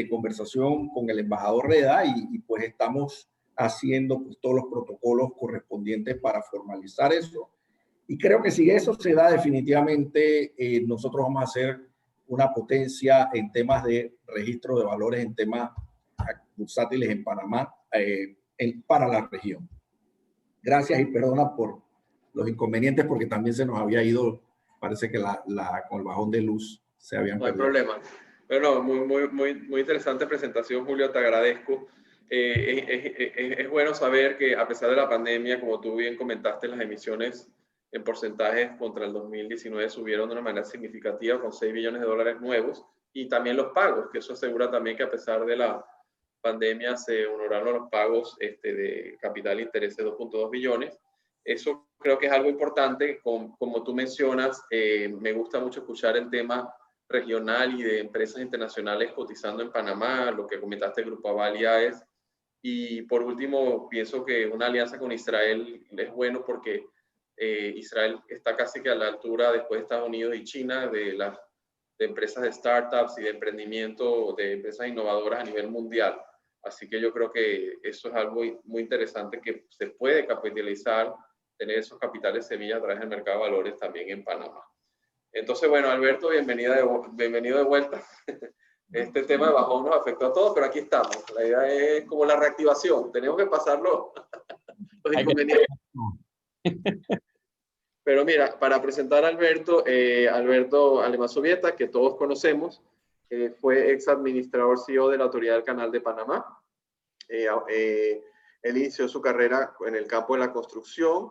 conversación con el embajador Reda y pues estamos haciendo pues, todos los protocolos correspondientes para formalizar eso. Y creo que si eso se da definitivamente, nosotros vamos a ser una potencia en temas de registro de valores, en temas bursátiles en Panamá para la región. Gracias y perdona por los inconvenientes porque también se nos había ido, parece que con el bajón de luz se habían perdido. No hay problema. Pero no, muy interesante presentación, Julio, te agradezco. Es bueno saber que a pesar de la pandemia, como tú bien comentaste, las emisiones en porcentajes contra el 2019 subieron de una manera significativa con 6 billones de dólares nuevos, y también los pagos, que eso asegura también que a pesar de la pandemia se honoraron los pagos de capital e interés de 2.2 billones. Eso creo que es algo importante. Como tú mencionas, me gusta mucho escuchar el tema regional y de empresas internacionales cotizando en Panamá, lo que comentaste, Grupo Aval y AES. Y por último, pienso que una alianza con Israel es bueno porque Israel está casi que a la altura, después de Estados Unidos y China, de empresas de startups y de emprendimiento, de empresas innovadoras a nivel mundial. Así que yo creo que eso es algo muy interesante, que se puede capitalizar, tener esos capitales semillas a través del mercado de valores también en Panamá. Entonces, bueno, Alberto, bienvenido de vuelta. Este tema de bajón nos afectó a todos, pero aquí estamos. La idea es como la reactivación. Tenemos que pasarlo los inconvenientes. Pero mira, para presentar a Alberto, Alberto Alemazovieta, que todos conocemos, fue ex administrador CEO de la Autoridad del Canal de Panamá. Él inició su carrera en el campo de la construcción,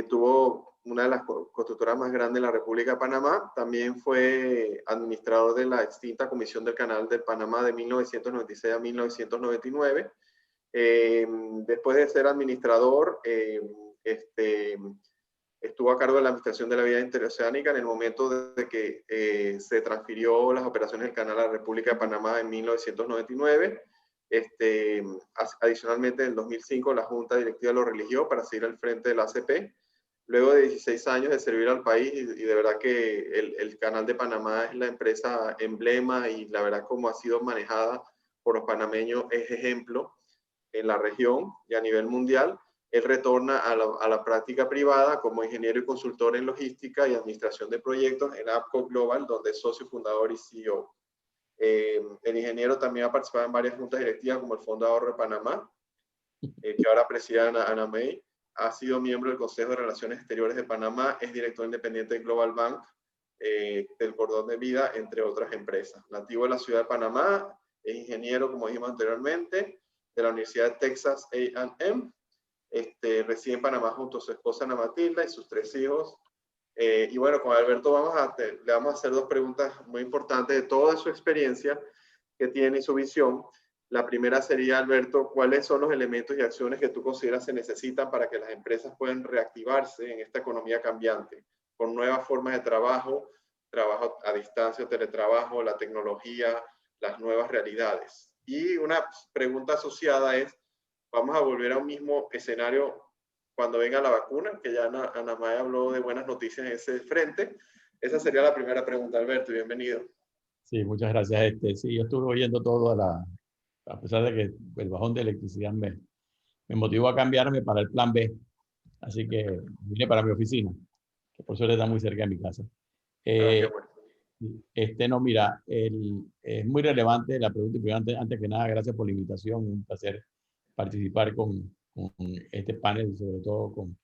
tuvo una de las constructoras más grandes de la República de Panamá. También fue administrador de la extinta Comisión del Canal de Panamá de 1996 a 1999. Después de ser administrador, estuvo a cargo de la administración de la vía interoceánica en el momento de que se transfirió las operaciones del canal a la República de Panamá en 1999. Adicionalmente, en el 2005, la Junta Directiva lo religió para seguir al frente de la ACP. Luego de 16 años de servir al país, y de verdad que el Canal de Panamá es la empresa emblema, y la verdad como ha sido manejada por los panameños es ejemplo en la región y a nivel mundial. Él retorna a la práctica privada como ingeniero y consultor en logística y administración de proyectos en APCO Global, donde es socio fundador y CEO. El ingeniero también ha participado en varias juntas directivas como el Fondo de Ahorro de Panamá, que ahora preside Ana May. Ha sido miembro del Consejo de Relaciones Exteriores de Panamá, es director independiente de Global Bank, del Cordón de Vida, entre otras empresas. Nativo de la ciudad de Panamá, es ingeniero, como dijimos anteriormente, de la Universidad de Texas A&M. Reside en Panamá junto a su esposa Ana Matilda y sus 3 hijos. Y bueno, con Alberto le vamos a hacer 2 preguntas muy importantes de toda su experiencia que tiene y su visión. La primera sería, Alberto, ¿cuáles son los elementos y acciones que tú consideras se necesitan para que las empresas puedan reactivarse en esta economía cambiante, con nuevas formas de trabajo, trabajo a distancia, teletrabajo, la tecnología, las nuevas realidades? Y una pregunta asociada es, ¿vamos a volver a un mismo escenario cuando venga la vacuna? Que ya Ana Maya habló de buenas noticias en ese frente. Esa sería la primera pregunta, Alberto, bienvenido. Sí, muchas gracias. Sí, yo estuve oyendo todo a pesar de que el bajón de electricidad me motivó a cambiarme para el plan B. Así que vine para mi oficina, que por suerte está muy cerca de mi casa. Qué bueno. No, mira, es muy relevante la pregunta. Y antes que nada, gracias por la invitación. Un placer participar con este panel, y sobre todo con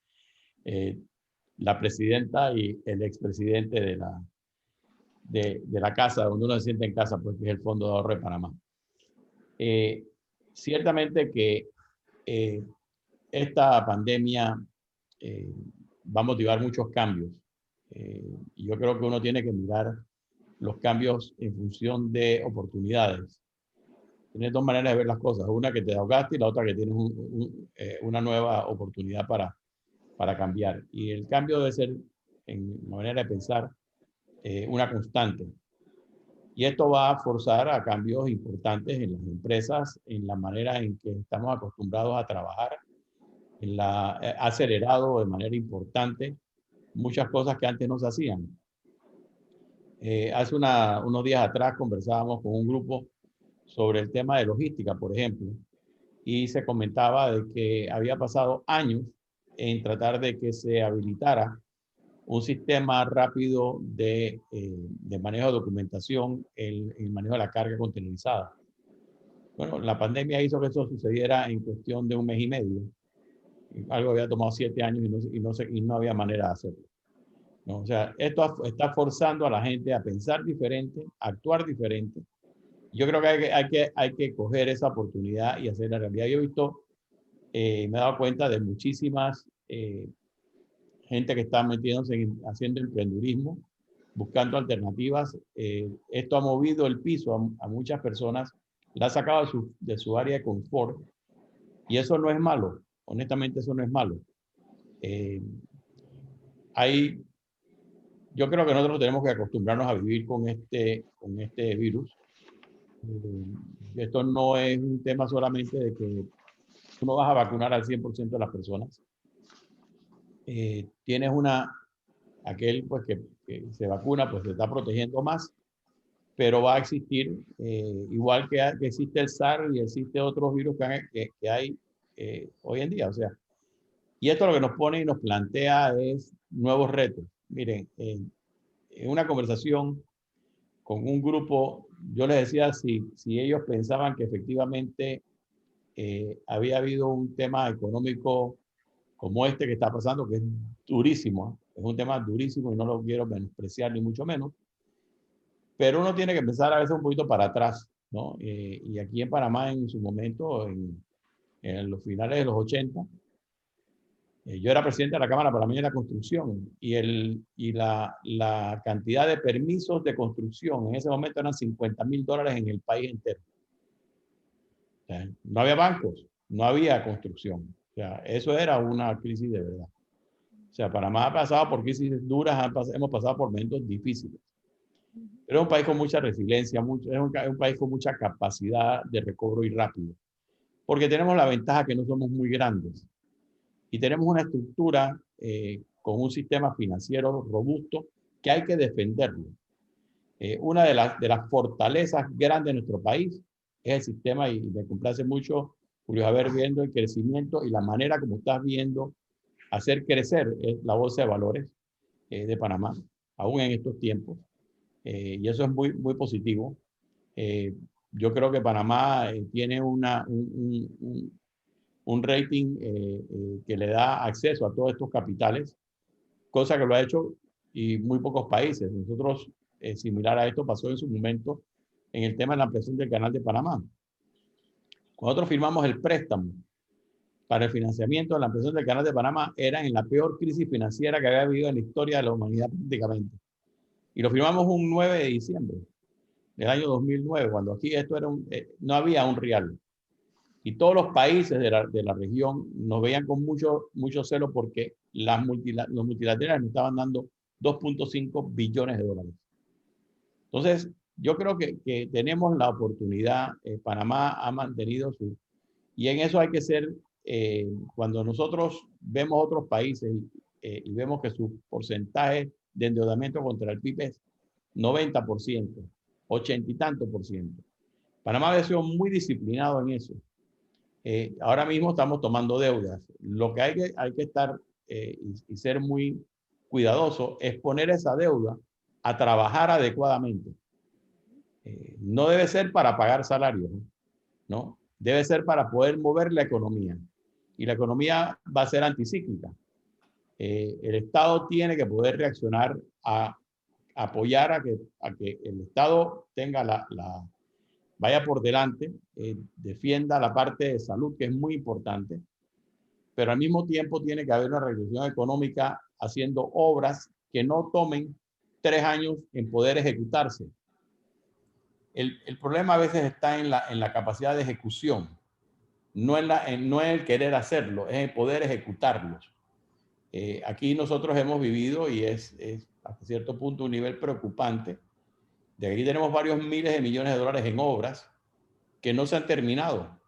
la presidenta y el expresidente de la casa, donde uno se siente en casa, pues, que es el Fondo de Ahorro de Panamá. Ciertamente que esta pandemia va a motivar muchos cambios. Y yo creo que uno tiene que mirar los cambios en función de oportunidades. Tienes 2 maneras de ver las cosas, una que te ahogaste y la otra que tienes una nueva oportunidad para cambiar. Y el cambio debe ser, en la manera de pensar, una constante. Y esto va a forzar a cambios importantes en las empresas, en la manera en que estamos acostumbrados a trabajar, ha acelerado de manera importante muchas cosas que antes no se hacían. Hace unos días atrás conversábamos con un grupo sobre el tema de logística, por ejemplo, y se comentaba de que había pasado años en tratar de que se habilitara un sistema rápido de manejo de documentación, el manejo de la carga containerizada. Bueno, la pandemia hizo que eso sucediera en cuestión de un mes y medio. Algo había tomado 7 años y no había manera de hacerlo, ¿no? O sea, esto está forzando a la gente a pensar diferente, a actuar diferente. Yo creo que hay que coger esa oportunidad y hacer la realidad. Yo he visto, me he dado cuenta de muchísimas gente que está metiéndose haciendo emprendedurismo, buscando alternativas. Esto ha movido el piso a muchas personas, la ha sacado de su área de confort, y eso no es malo. Honestamente, eso no es malo. Yo creo que nosotros tenemos que acostumbrarnos a vivir con este virus. Esto no es un tema solamente de que tú no vas a vacunar al 100% de las personas. Tienes aquel pues que se vacuna, pues se está protegiendo más, pero va a existir, igual que existe el SARS y existe otros virus que hay hoy en día. O sea, y esto lo que nos pone y nos plantea es nuevos retos. Miren, en una conversación con un grupo, yo les decía si ellos pensaban que efectivamente había habido un tema económico como este que está pasando, que es durísimo, es un tema durísimo y no lo quiero menospreciar ni mucho menos, pero uno tiene que empezar a veces un poquito para atrás, ¿no? Y aquí en Panamá en su momento, en los finales de los 80, yo era presidente de la Cámara Panameña de la Construcción y la cantidad de permisos de construcción en ese momento eran $50,000 en el país entero. O sea, no había bancos, no había construcción. O sea, eso era una crisis de verdad. O sea, Panamá ha pasado por crisis duras, hemos pasado por momentos difíciles. Pero es un país con mucha resiliencia, es un país con mucha capacidad de recobro y rápido. Porque tenemos la ventaja que no somos muy grandes. Y tenemos una estructura con un sistema financiero robusto que hay que defenderlo. Una de las fortalezas grandes de nuestro país es el sistema, y me complace mucho, Julio Javier, viendo el crecimiento y la manera como estás viendo hacer crecer la bolsa de valores de Panamá, aún en estos tiempos. Y eso es muy, muy positivo. Yo creo que Panamá tiene un rating que le da acceso a todos estos capitales, cosa que lo ha hecho y muy pocos países. Nosotros, similar a esto, pasó en su momento en el tema de la ampliación del Canal de Panamá. Nosotros firmamos el préstamo para el financiamiento de la ampliación del Canal de Panamá, era en la peor crisis financiera que había habido en la historia de la humanidad prácticamente. Y lo firmamos un 9 de diciembre del año 2009, cuando aquí esto era no había un real. Y todos los países de la región nos veían con mucho celo porque los multilaterales nos estaban dando $2.5 billones. Entonces, yo creo que tenemos la oportunidad, Panamá ha mantenido y en eso hay que ser, cuando nosotros vemos otros países y vemos que su porcentaje de endeudamiento contra el PIB es 90%, 80 y tanto por ciento. Panamá ha sido muy disciplinado en eso. Ahora mismo estamos tomando deudas. Lo que hay que estar y ser muy cuidadoso es poner esa deuda a trabajar adecuadamente. No debe ser para pagar salarios, ¿no? Debe ser para poder mover la economía. Y la economía va a ser anticíclica. El Estado tiene que poder reaccionar a apoyar a que el Estado tenga vaya por delante, defienda la parte de salud, que es muy importante, pero al mismo tiempo tiene que haber una reacción económica haciendo obras que no tomen 3 años en poder ejecutarse. El problema a veces está en la capacidad de ejecución, no en el querer hacerlo, es en poder ejecutarlos. Aquí nosotros hemos vivido, y es hasta cierto punto un nivel preocupante, de aquí tenemos varios miles de millones de dólares en obras que no se han terminado,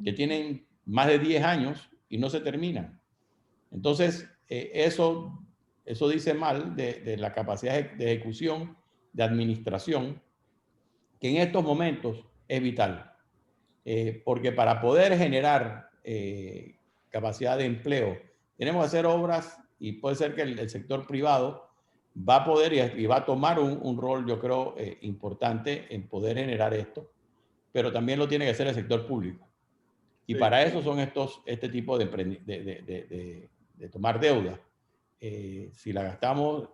que tienen más de 10 años y no se terminan. Entonces, eso dice mal de la capacidad de ejecución, de administración, que en estos momentos es vital. Porque para poder generar capacidad de empleo, tenemos que hacer obras, y puede ser que el sector privado va a poder y va a tomar un rol, yo creo, importante en poder generar esto. pero también lo tiene que hacer el sector público. Y Sí. para eso son este tipo de tomar deuda. Si la gastamos,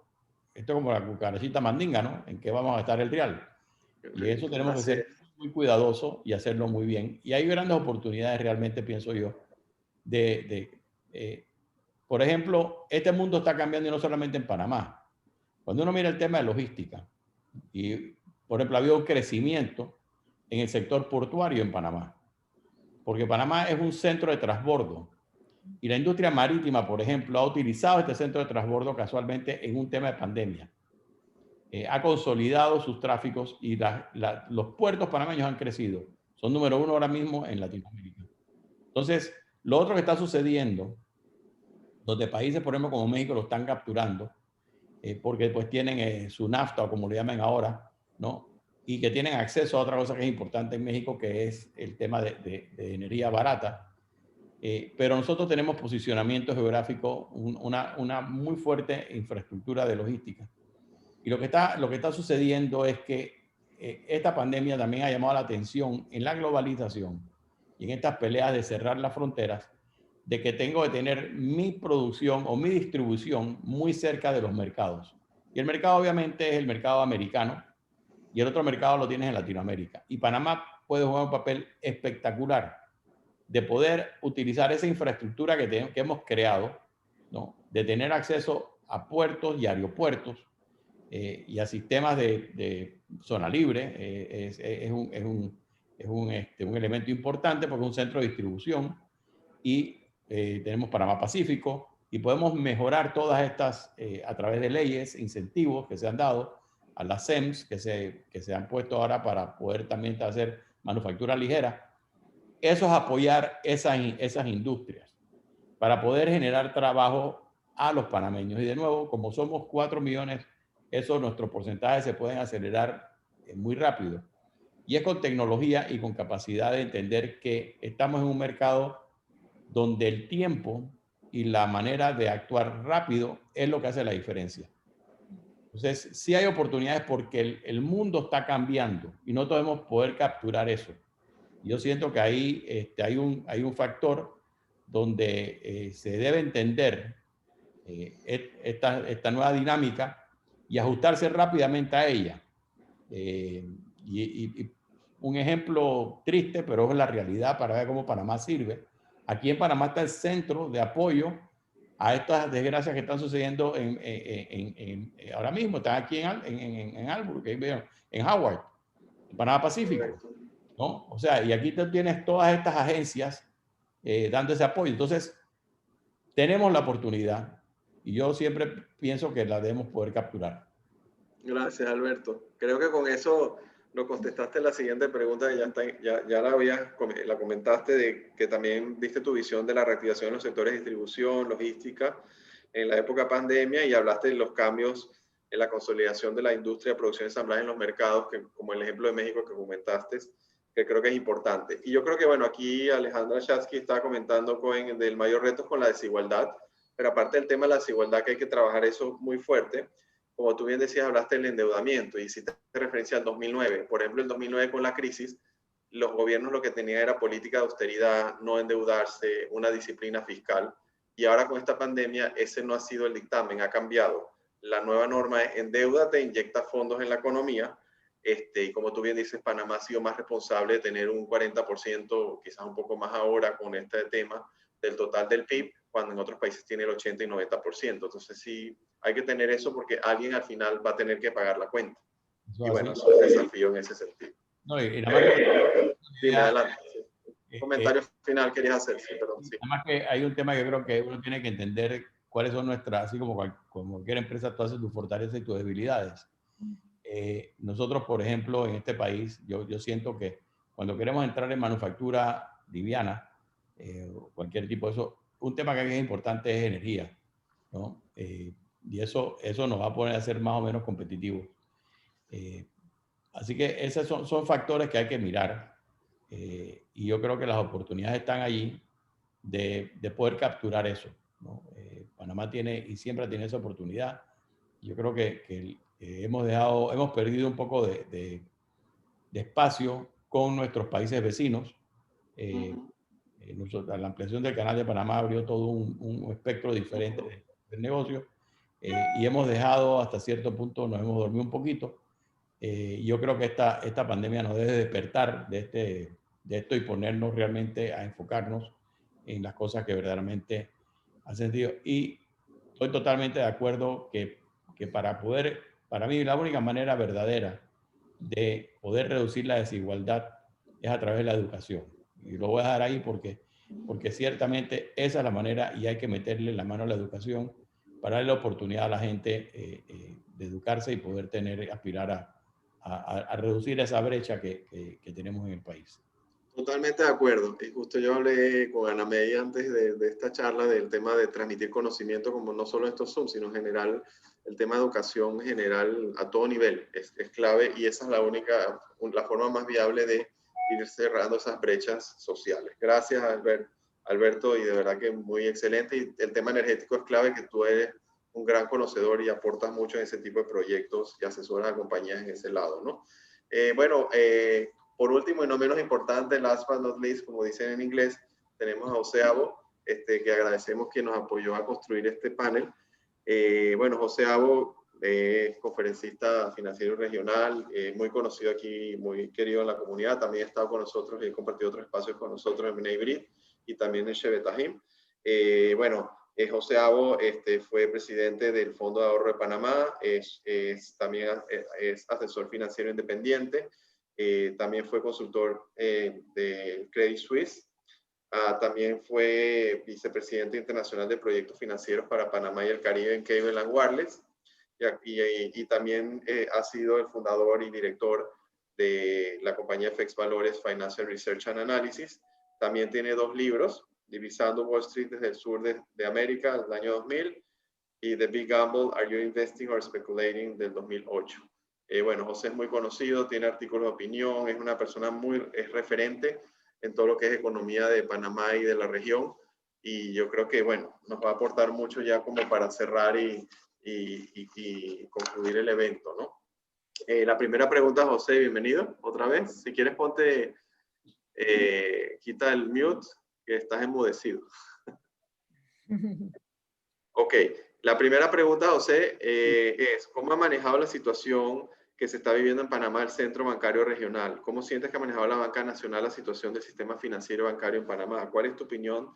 esto es como la cucarachita mandinga, ¿no? ¿En qué vamos a gastar el real? Y eso tenemos que Así ser muy cuidadosos y hacerlo muy bien. Y hay grandes oportunidades realmente, pienso yo, por ejemplo, este mundo está cambiando y no solamente en Panamá. Cuando uno mira el tema de logística, y por ejemplo, ha habido un crecimiento en el sector portuario en Panamá, porque Panamá es un centro de transbordo y la industria marítima, por ejemplo, ha utilizado este centro de transbordo casualmente en un tema de pandemia. Ha consolidado sus tráficos y los puertos panameños han crecido. Son número 1 ahora mismo en Latinoamérica. Entonces, lo otro que está sucediendo, donde países, por ejemplo, como México lo están capturando, porque pues tienen su nafta, o como le llaman ahora, ¿no? Y que tienen acceso a otra cosa que es importante en México, que es el tema de energía barata. Pero nosotros tenemos posicionamiento geográfico, una muy fuerte infraestructura de logística. Y lo que está sucediendo es que esta pandemia también ha llamado la atención en la globalización y en estas peleas de cerrar las fronteras, de que tengo que tener mi producción o mi distribución muy cerca de los mercados. Y el mercado obviamente es el mercado americano y el otro mercado lo tienes en Latinoamérica. Y Panamá puede jugar un papel espectacular de poder utilizar esa infraestructura que hemos creado, ¿no? De tener acceso a puertos y aeropuertos y a sistemas de zona libre. Es un elemento importante porque es un centro de distribución y tenemos Panamá Pacífico y podemos mejorar todas estas a través de leyes, incentivos que se han dado a las SEMS que se han puesto ahora para poder también hacer manufactura ligera. Eso es apoyar esas industrias para poder generar trabajo a los panameños. Y de nuevo, como somos 4 millones, nuestros porcentajes se pueden acelerar muy rápido. Y es con tecnología y con capacidad de entender que estamos en un mercado donde el tiempo y la manera de actuar rápido es lo que hace la diferencia. Entonces, sí hay oportunidades porque el mundo está cambiando y no podemos poder capturar eso. Yo siento que ahí hay un factor donde se debe entender esta nueva dinámica y ajustarse rápidamente a ella. Y un ejemplo triste, pero es la realidad para ver cómo Panamá sirve. Aquí en Panamá está el centro de apoyo a estas desgracias que están sucediendo ahora mismo. Están aquí en Albuquerque, en Howard, en Panamá Pacífico, ¿no? O sea, y aquí tú tienes todas estas agencias dando ese apoyo. Entonces, tenemos la oportunidad y yo siempre pienso que la debemos poder capturar. Gracias, Alberto. Creo que con eso nos contestaste la siguiente pregunta que ya la comentaste, de que también diste tu visión de la reactivación en los sectores de distribución, logística, en la época pandemia, y hablaste de los cambios en la consolidación de la industria de producción y ensamblaje en los mercados, que, como el ejemplo de México que comentaste, que creo que es importante. Y yo creo que, bueno, aquí Alejandra Shatsky está comentando del mayor reto con la desigualdad, pero aparte del tema de la desigualdad, que hay que trabajar eso muy fuerte. Como tú bien decías, hablaste del endeudamiento y hiciste referencia al 2009. Por ejemplo, el 2009 con la crisis, los gobiernos lo que tenían era política de austeridad, no endeudarse, una disciplina fiscal. Y ahora con esta pandemia, ese no ha sido el dictamen, ha cambiado. La nueva norma es endeúdate, inyecta fondos en la economía. Y como tú bien dices, Panamá ha sido más responsable de tener un 40%, quizás un poco más ahora con este tema, del total del PIB, cuando en otros países tiene el 80 y 90%. Entonces sí, hay que tener eso porque alguien al final va a tener que pagar la cuenta. Eso y bueno, eso es el desafío en ese sentido. No, y nada más que, dime, adelante. Sí. Comentario final querías hacer, sí, perdón. Sí. Nada más que hay un tema que yo creo que uno tiene que entender cuáles son nuestras, así como cualquier empresa, tú haces tus fortalezas y tus debilidades. Nosotros, por ejemplo, en este país, yo siento que cuando queremos entrar en manufactura liviana, cualquier tipo de eso, un tema que es importante es energía, ¿no? Y eso nos va a poner a ser más o menos competitivos. Así que esos son factores que hay que mirar. Y yo creo que las oportunidades están allí de poder capturar eso, ¿no? Panamá tiene y siempre tiene esa oportunidad. Yo creo que hemos perdido un poco de espacio con nuestros países vecinos. La ampliación del Canal de Panamá abrió todo un espectro diferente del negocio, y hemos dejado hasta cierto punto, nos hemos dormido un poquito. Yo creo que esta pandemia nos debe despertar de esto y ponernos realmente a enfocarnos en las cosas que verdaderamente hacen sentido. Y estoy totalmente de acuerdo que para mí la única manera verdadera de poder reducir la desigualdad es a través de la educación. Y lo voy a dejar ahí porque ciertamente esa es la manera, y hay que meterle la mano a la educación para darle la oportunidad a la gente de educarse y poder aspirar a reducir esa brecha que tenemos en el país. Totalmente de acuerdo. Y justo yo hablé con Ana May antes de esta charla del tema de transmitir conocimiento, como no solo estos Zoom, sino en general, el tema de educación en general a todo nivel es clave, y esa es la forma más viable de ir cerrando esas brechas sociales. Gracias, Alberto, y de verdad que muy excelente. Y el tema energético es clave, que tú eres un gran conocedor y aportas mucho en ese tipo de proyectos y asesoras a compañías en ese lado, ¿no? Por último y no menos importante, last but not least, como dicen en inglés, tenemos a José Abo, que agradecemos que nos apoyó a construir este panel. José Abo es conferencista financiero regional, muy conocido aquí, muy querido en la comunidad. También ha estado con nosotros y ha compartido otros espacios con nosotros en Bnei Brit y también en Shevetahim. José Abo fue presidente del Fondo de Ahorro de Panamá, también es asesor financiero independiente. También fue consultor de Credit Suisse. También fue vicepresidente internacional de proyectos financieros para Panamá y el Caribe en Cable & Wireless. Y también ha sido el fundador y director de la compañía FX Valores Financial Research and Analysis. También tiene 2 libros, Divisando Wall Street desde el sur de América, del año 2000, y The Big Gamble, Are You Investing or Speculating, del 2008. José es muy conocido, tiene artículos de opinión, es una persona es referente en todo lo que es economía de Panamá y de la región, y yo creo que, nos va a aportar mucho ya como para cerrar y concluir el evento, ¿no? La primera pregunta, José, bienvenido otra vez. Si quieres, quita el mute, que estás enmudecido. Ok, la primera pregunta, José, es ¿cómo ha manejado la situación que se está viviendo en Panamá el Centro Bancario Regional? ¿Cómo sientes que ha manejado la Banca Nacional la situación del sistema financiero bancario en Panamá? ¿Cuál es tu opinión,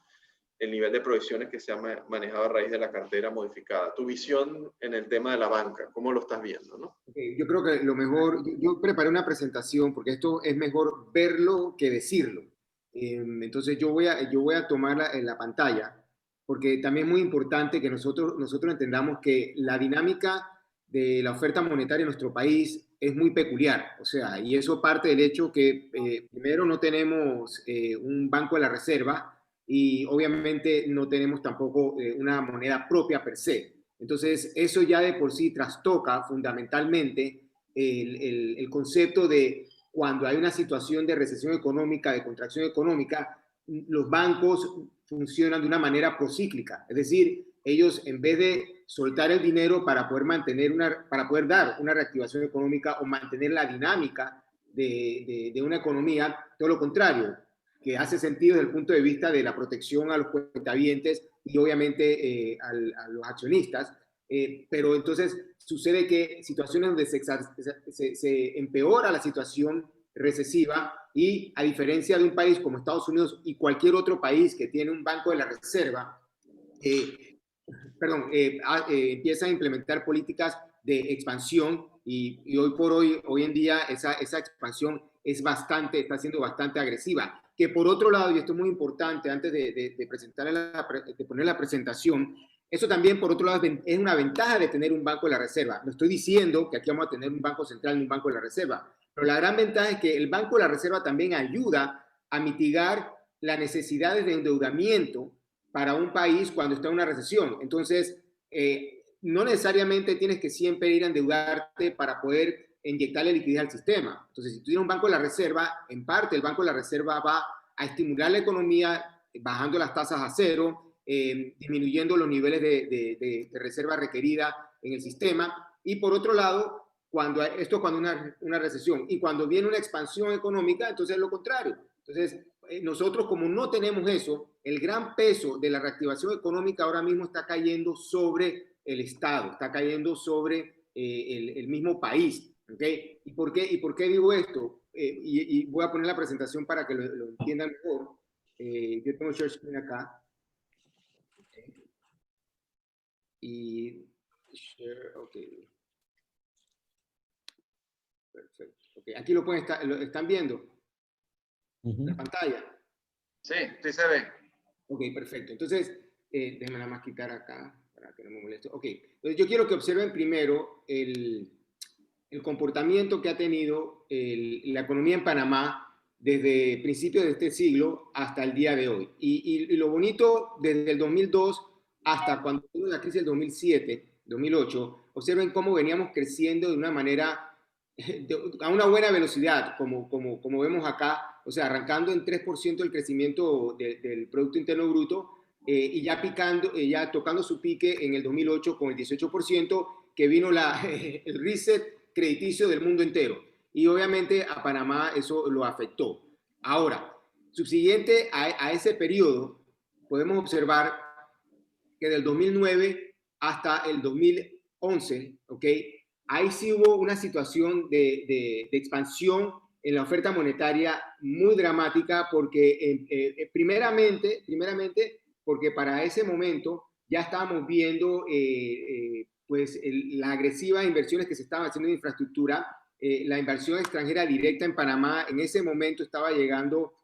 el nivel de provisiones que se ha manejado a raíz de la cartera modificada? Tu visión en el tema de la banca, ¿cómo lo estás viendo, no? Okay, yo creo que lo mejor, yo preparé una presentación porque esto es mejor verlo que decirlo. Entonces yo voy a tomar la pantalla, porque también es muy importante que nosotros entendamos que la dinámica de la oferta monetaria en nuestro país es muy peculiar. O sea, y eso parte del hecho que primero no tenemos un banco de la reserva, y obviamente no tenemos tampoco una moneda propia per se. Entonces, eso ya de por sí trastoca fundamentalmente el concepto de cuando hay una situación de recesión económica, de contracción económica, los bancos funcionan de una manera procíclica. Es decir, ellos en vez de soltar el dinero para poder dar una reactivación económica o mantener la dinámica de una economía, todo lo contrario, que hace sentido desde el punto de vista de la protección a los cuentavientes y obviamente a los accionistas. Pero entonces sucede que situaciones donde se empeora la situación recesiva, y a diferencia de un país como Estados Unidos y cualquier otro país que tiene un banco de la reserva, empieza a implementar políticas de expansión, y hoy en día esa expansión está siendo bastante agresiva. Que por otro lado, y esto es muy importante antes de poner la presentación, eso también por otro lado es una ventaja de tener un banco de la reserva. No estoy diciendo que aquí vamos a tener un banco central ni un banco de la reserva, pero la gran ventaja es que el banco de la reserva también ayuda a mitigar las necesidades de endeudamiento para un país cuando está en una recesión. Entonces, no necesariamente tienes que siempre ir a endeudarte para poder inyectarle liquidez al sistema. Entonces, si tú tienes un banco de la reserva, en parte el banco de la reserva va a estimular la economía bajando las tasas a cero, disminuyendo los niveles de reserva requerida en el sistema. Y por otro lado, esto es cuando una recesión. Y cuando viene una expansión económica, entonces es lo contrario. Entonces, nosotros como no tenemos eso, el gran peso de la reactivación económica ahora mismo está cayendo sobre el Estado, está cayendo sobre el mismo país. ¿Okay? ¿Y por qué digo esto? Y voy a poner la presentación para que lo entiendan mejor. Yo tengo share screen acá. Okay. Y share, ok. Perfecto. Okay. Aquí lo están viendo. La pantalla. Sí, sí se ve. Ok, perfecto. Entonces, déjenme nada más quitar acá para que no me moleste. Ok, entonces yo quiero que observen primero el comportamiento que ha tenido la economía en Panamá desde principios de este siglo hasta el día de hoy. Y lo bonito, desde el 2002 hasta cuando tuvo la crisis del 2007, 2008, observen cómo veníamos creciendo de una manera, a una buena velocidad, como vemos acá, o sea, arrancando en 3% el crecimiento del Producto Interno Bruto, y ya ya tocando su pique en el 2008 con el 18%, que vino el reset crediticio del mundo entero. Y obviamente a Panamá eso lo afectó. Ahora, subsiguiente a ese periodo, podemos observar que del 2009 hasta el 2011, ¿ok? Ahí sí hubo una situación de expansión en la oferta monetaria muy dramática porque primeramente porque para ese momento ya estábamos viendo pues las agresivas inversiones que se estaban haciendo en infraestructura. La inversión extranjera directa en Panamá en ese momento estaba llegando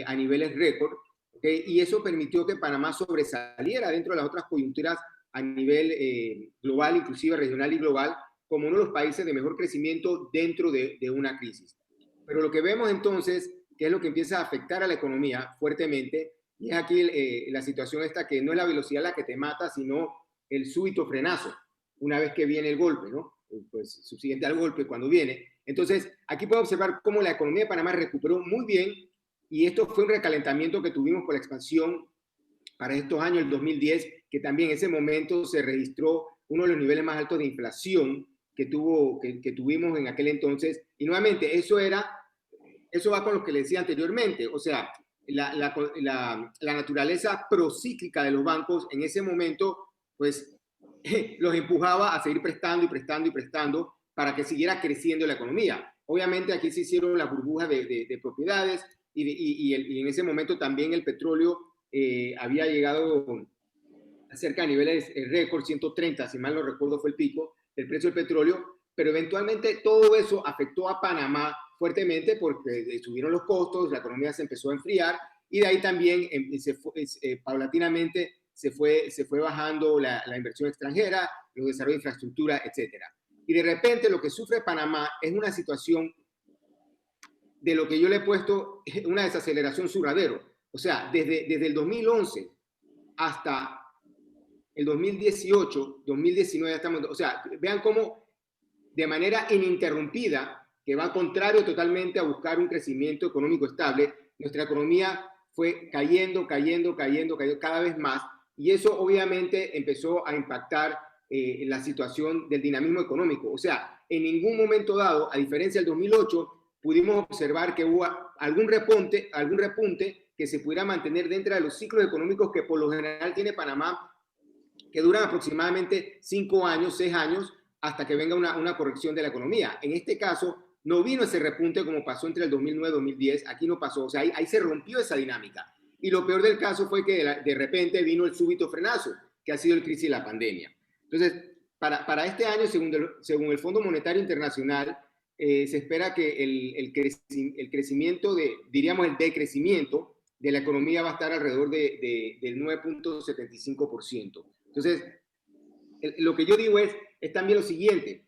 a niveles récord, ¿okay? Y eso permitió que Panamá sobresaliera dentro de las otras coyunturas a nivel global, inclusive regional y global, como uno de los países de mejor crecimiento dentro de una crisis. Pero lo que vemos entonces, que es lo que empieza a afectar a la economía fuertemente, y es aquí la situación esta que no es la velocidad la que te mata, sino el súbito frenazo, una vez que viene el golpe, ¿no? Pues subsiguiente al golpe cuando viene. Entonces, aquí podemos observar cómo la economía de Panamá recuperó muy bien, y esto fue un recalentamiento que tuvimos por la expansión para estos años, el 2010, que también en ese momento se registró uno de los niveles más altos de inflación que tuvimos en aquel entonces. Y nuevamente, eso va con lo que le decía anteriormente, o sea, la naturaleza procíclica de los bancos en ese momento, pues, los empujaba a seguir prestando y prestando y prestando para que siguiera creciendo la economía. Obviamente aquí se hicieron las burbujas de propiedades y en ese momento también el petróleo había llegado a cerca de niveles récord, 130, si mal no recuerdo fue el pico del precio del petróleo, pero eventualmente todo eso afectó a Panamá fuertemente porque subieron los costos, la economía se empezó a enfriar y de ahí también paulatinamente se fue bajando la inversión extranjera, los desarrollos de infraestructura, etc. Y de repente lo que sufre Panamá es una situación de lo que yo le he puesto una desaceleración surradero. O sea, desde el 2011 hasta el 2018, 2019, estamos, o sea, vean cómo de manera ininterrumpida, que va contrario totalmente a buscar un crecimiento económico estable, nuestra economía fue cayendo cada vez más, y eso obviamente empezó a impactar la situación del dinamismo económico. O sea, en ningún momento dado, a diferencia del 2008, pudimos observar que hubo algún repunte que se pudiera mantener dentro de los ciclos económicos que por lo general tiene Panamá, que duran aproximadamente 5 años, 6 años, hasta que venga una corrección de la economía. En este caso, no vino ese repunte como pasó entre el 2009 y 2010, aquí no pasó, o sea, ahí se rompió esa dinámica. Y lo peor del caso fue que de repente vino el súbito frenazo, que ha sido el crisis de la pandemia. Entonces, para este año, según el Fondo Monetario Internacional, se espera que el crecimiento diríamos el decrecimiento de la economía va a estar alrededor del 9.75%. Entonces, lo que yo digo es también lo siguiente,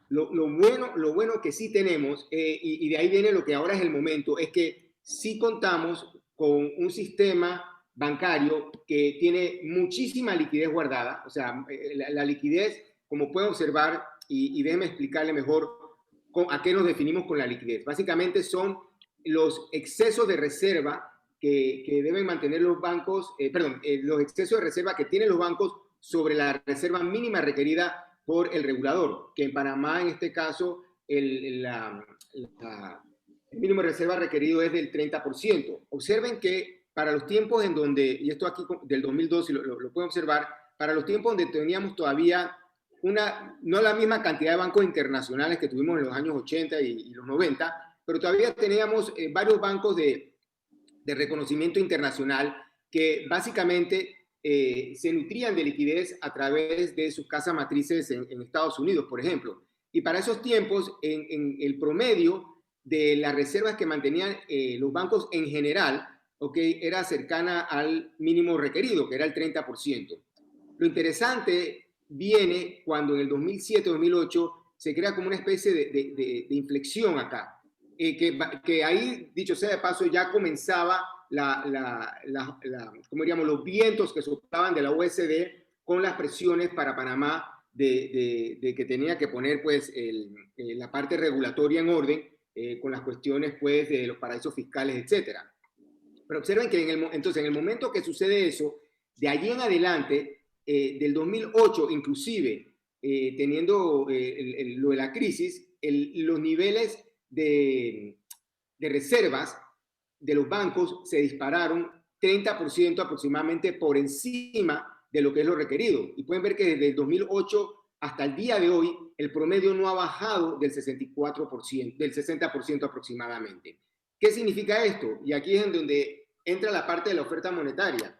lo bueno que sí tenemos, y de ahí viene lo que ahora es el momento, es que sí contamos con un sistema bancario que tiene muchísima liquidez guardada, o sea, la liquidez, como pueden observar, y déjenme explicarle mejor a qué nos definimos con la liquidez. Básicamente son los excesos de reserva que deben mantener los bancos, los excesos de reserva que tienen los bancos sobre la reserva mínima requerida por el regulador, que en Panamá en este caso el mínimo de reserva requerido es del 30%. Observen que para los tiempos en donde, y esto aquí del 2002, lo pueden observar, para los tiempos donde teníamos todavía no la misma cantidad de bancos internacionales que tuvimos en los años 80 y los 90, pero todavía teníamos varios bancos de reconocimiento internacional que básicamente se nutrían de liquidez a través de sus casas matrices en Estados Unidos, por ejemplo. Y para esos tiempos, en el promedio de las reservas que mantenían los bancos en general, era cercana al mínimo requerido, que era el 30%. Lo interesante viene cuando en el 2007-2008 se crea como una especie de inflexión acá, que ahí, dicho sea de paso, ya comenzaba como diríamos, los vientos que soplaban de la OSD con las presiones para Panamá de que tenía que poner pues la parte regulatoria en orden con las cuestiones pues de los paraísos fiscales, etcétera. Pero observen que entonces en el momento que sucede eso, de allí en adelante, del 2008 inclusive, teniendo lo de la crisis, los niveles de reservas de los bancos se dispararon 30% aproximadamente por encima de lo que es lo requerido. Y pueden ver que desde el 2008 hasta el día de hoy, el promedio no ha bajado del 64%, del 60% aproximadamente. ¿Qué significa esto? Y aquí es en donde entra la parte de la oferta monetaria.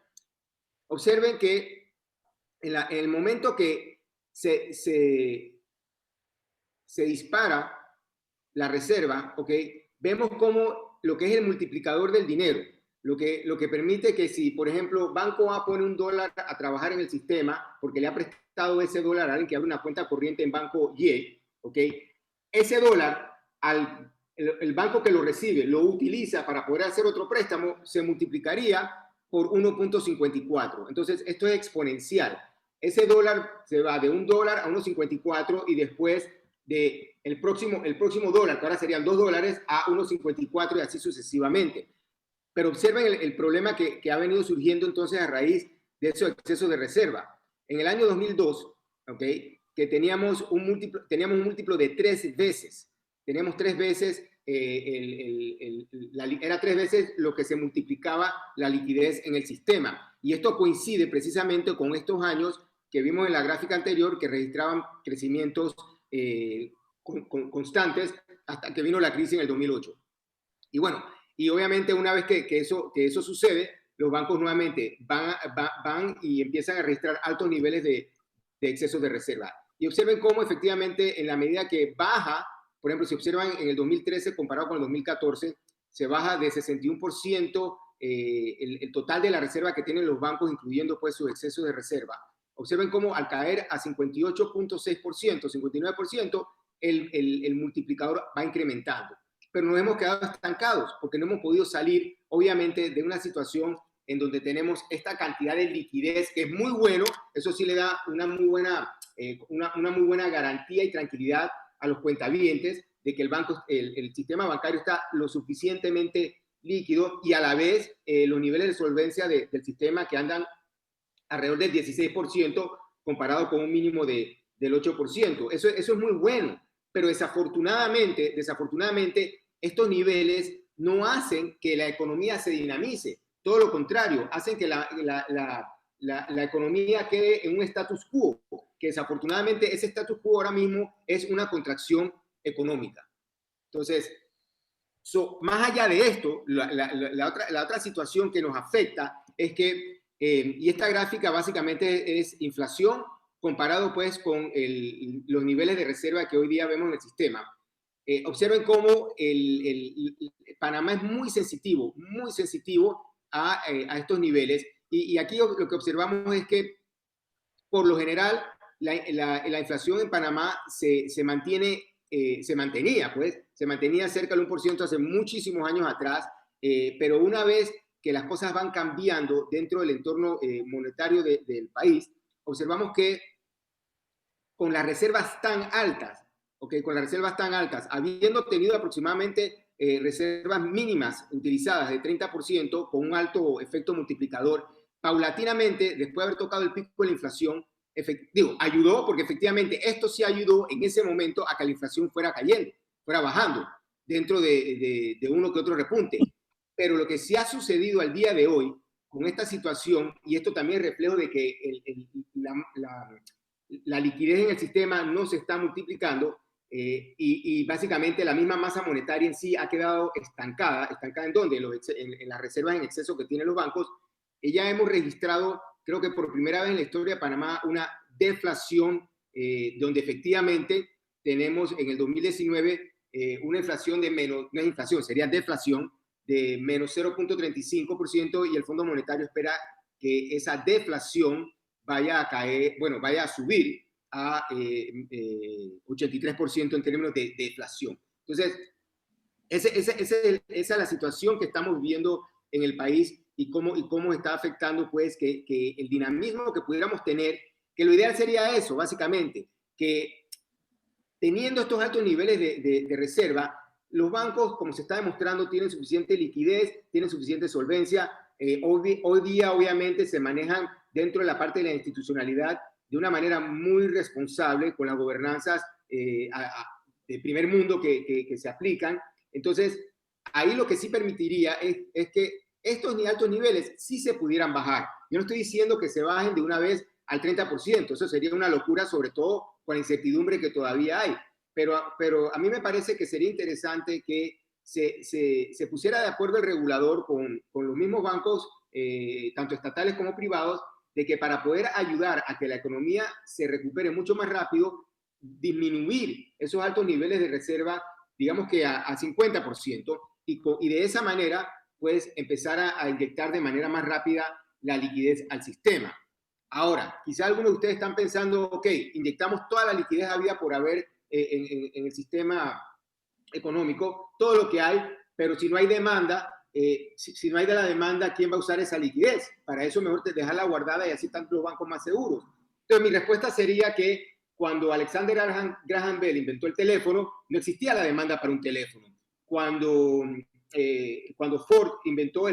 Observen que en el momento que se dispara la reserva, vemos cómo lo que es el multiplicador del dinero, lo que permite que si, por ejemplo, Banco A pone $1 a trabajar en el sistema porque le ha prestado ese dólar a alguien que abre una cuenta corriente en Banco Y, ese dólar, el banco que lo recibe lo utiliza para poder hacer otro préstamo, se multiplicaría por 1.54. Entonces, esto es exponencial. Ese dólar se va de $1 a 1.54 y después el próximo dólar, que ahora serían $2, a 1.54 y así sucesivamente. Pero observen el problema que ha venido surgiendo entonces a raíz de esos excesos de reserva. En el año 2002, que teníamos un múltiplo de 3 veces. Teníamos 3 veces, era 3 veces lo que se multiplicaba la liquidez en el sistema. Y esto coincide precisamente con estos años que vimos en la gráfica anterior, que registraban crecimientos constantes hasta que vino la crisis en el 2008. Y bueno, y obviamente una vez que eso sucede, los bancos nuevamente van y empiezan a registrar altos niveles de exceso de reserva. Y observen cómo efectivamente en la medida que baja, por ejemplo, si observan en el 2013 comparado con el 2014, se baja de 61% el total de la reserva que tienen los bancos, incluyendo pues sus excesos de reserva. Observen cómo al caer a 58.6%, 59%, el multiplicador va incrementando. Pero nos hemos quedado estancados porque no hemos podido salir, obviamente, de una situación en donde tenemos esta cantidad de liquidez que es muy bueno. Eso sí le da una muy buena garantía y tranquilidad a los cuentavientes de que el sistema bancario está lo suficientemente líquido y a la vez los niveles de solvencia del sistema que andan alrededor del 16% comparado con un mínimo del 8%. Eso es muy bueno, pero desafortunadamente estos niveles no hacen que la economía se dinamice. Todo lo contrario, hacen que la economía quede en un status quo, que desafortunadamente ese status quo ahora mismo es una contracción económica. Entonces, más allá de esto, la otra situación que nos afecta es que, y esta gráfica básicamente es inflación comparado pues con los niveles de reserva que hoy día vemos en el sistema. Observen cómo Panamá es muy sensitivo a estos niveles. Y aquí lo que observamos es que, por lo general, la inflación en Panamá se mantenía cerca del 1% hace muchísimos años atrás, pero una vez que las cosas van cambiando dentro del entorno monetario del país, observamos que con las reservas tan altas, habiendo tenido aproximadamente reservas mínimas utilizadas de 30% con un alto efecto multiplicador, paulatinamente, después de haber tocado el pico de la inflación, ayudó, porque efectivamente esto sí ayudó en ese momento a que la inflación fuera cayendo. fuera bajando dentro de uno que otro repunte. Pero lo que sí ha sucedido al día de hoy con esta situación, y esto también es reflejo de que la liquidez en el sistema no se está multiplicando, y básicamente la misma masa monetaria en sí ha quedado estancada. ¿Estancada en dónde? En las reservas en exceso que tienen los bancos. Y ya hemos registrado, creo que por primera vez en la historia de Panamá, una deflación, donde efectivamente tenemos en el 2019 una inflación de menos, no es inflación, sería deflación de menos 0.35%, y el Fondo Monetario espera que esa deflación vaya a caer, bueno, vaya a subir a 83% en términos de deflación. Entonces, esa es la situación que estamos viviendo en el país, y cómo está afectando, pues, que el dinamismo que pudiéramos tener, que lo ideal sería eso, básicamente, que teniendo estos altos niveles de reserva, los bancos, como se está demostrando, tienen suficiente liquidez, tienen suficiente solvencia. Hoy día, obviamente, se manejan dentro de la parte de la institucionalidad de una manera muy responsable, con las gobernanzas de primer mundo que se aplican. Entonces, ahí lo que sí permitiría es que estos altos niveles sí se pudieran bajar. Yo no estoy diciendo que se bajen de una vez al 30%, eso sería una locura, sobre todo con la incertidumbre que todavía hay. Pero a mí me parece que sería interesante que se pusiera de acuerdo el regulador con los mismos bancos, tanto estatales como privados, de que para poder ayudar a que la economía se recupere mucho más rápido, disminuir esos altos niveles de reserva, digamos que a 50%, y de esa manera, pues, empezar a inyectar de manera más rápida la liquidez al sistema. Ahora, quizá algunos de ustedes están pensando, ok, inyectamos toda la liquidez habida por haber en el sistema económico, todo lo que hay, pero si no hay demanda, si no hay de la demanda, ¿quién va a usar esa liquidez? Para eso mejor dejarla guardada, y así están los bancos más seguros. Entonces, mi respuesta sería que cuando Alexander Graham Bell inventó el teléfono, no existía la demanda para un teléfono. Cuando Ford inventó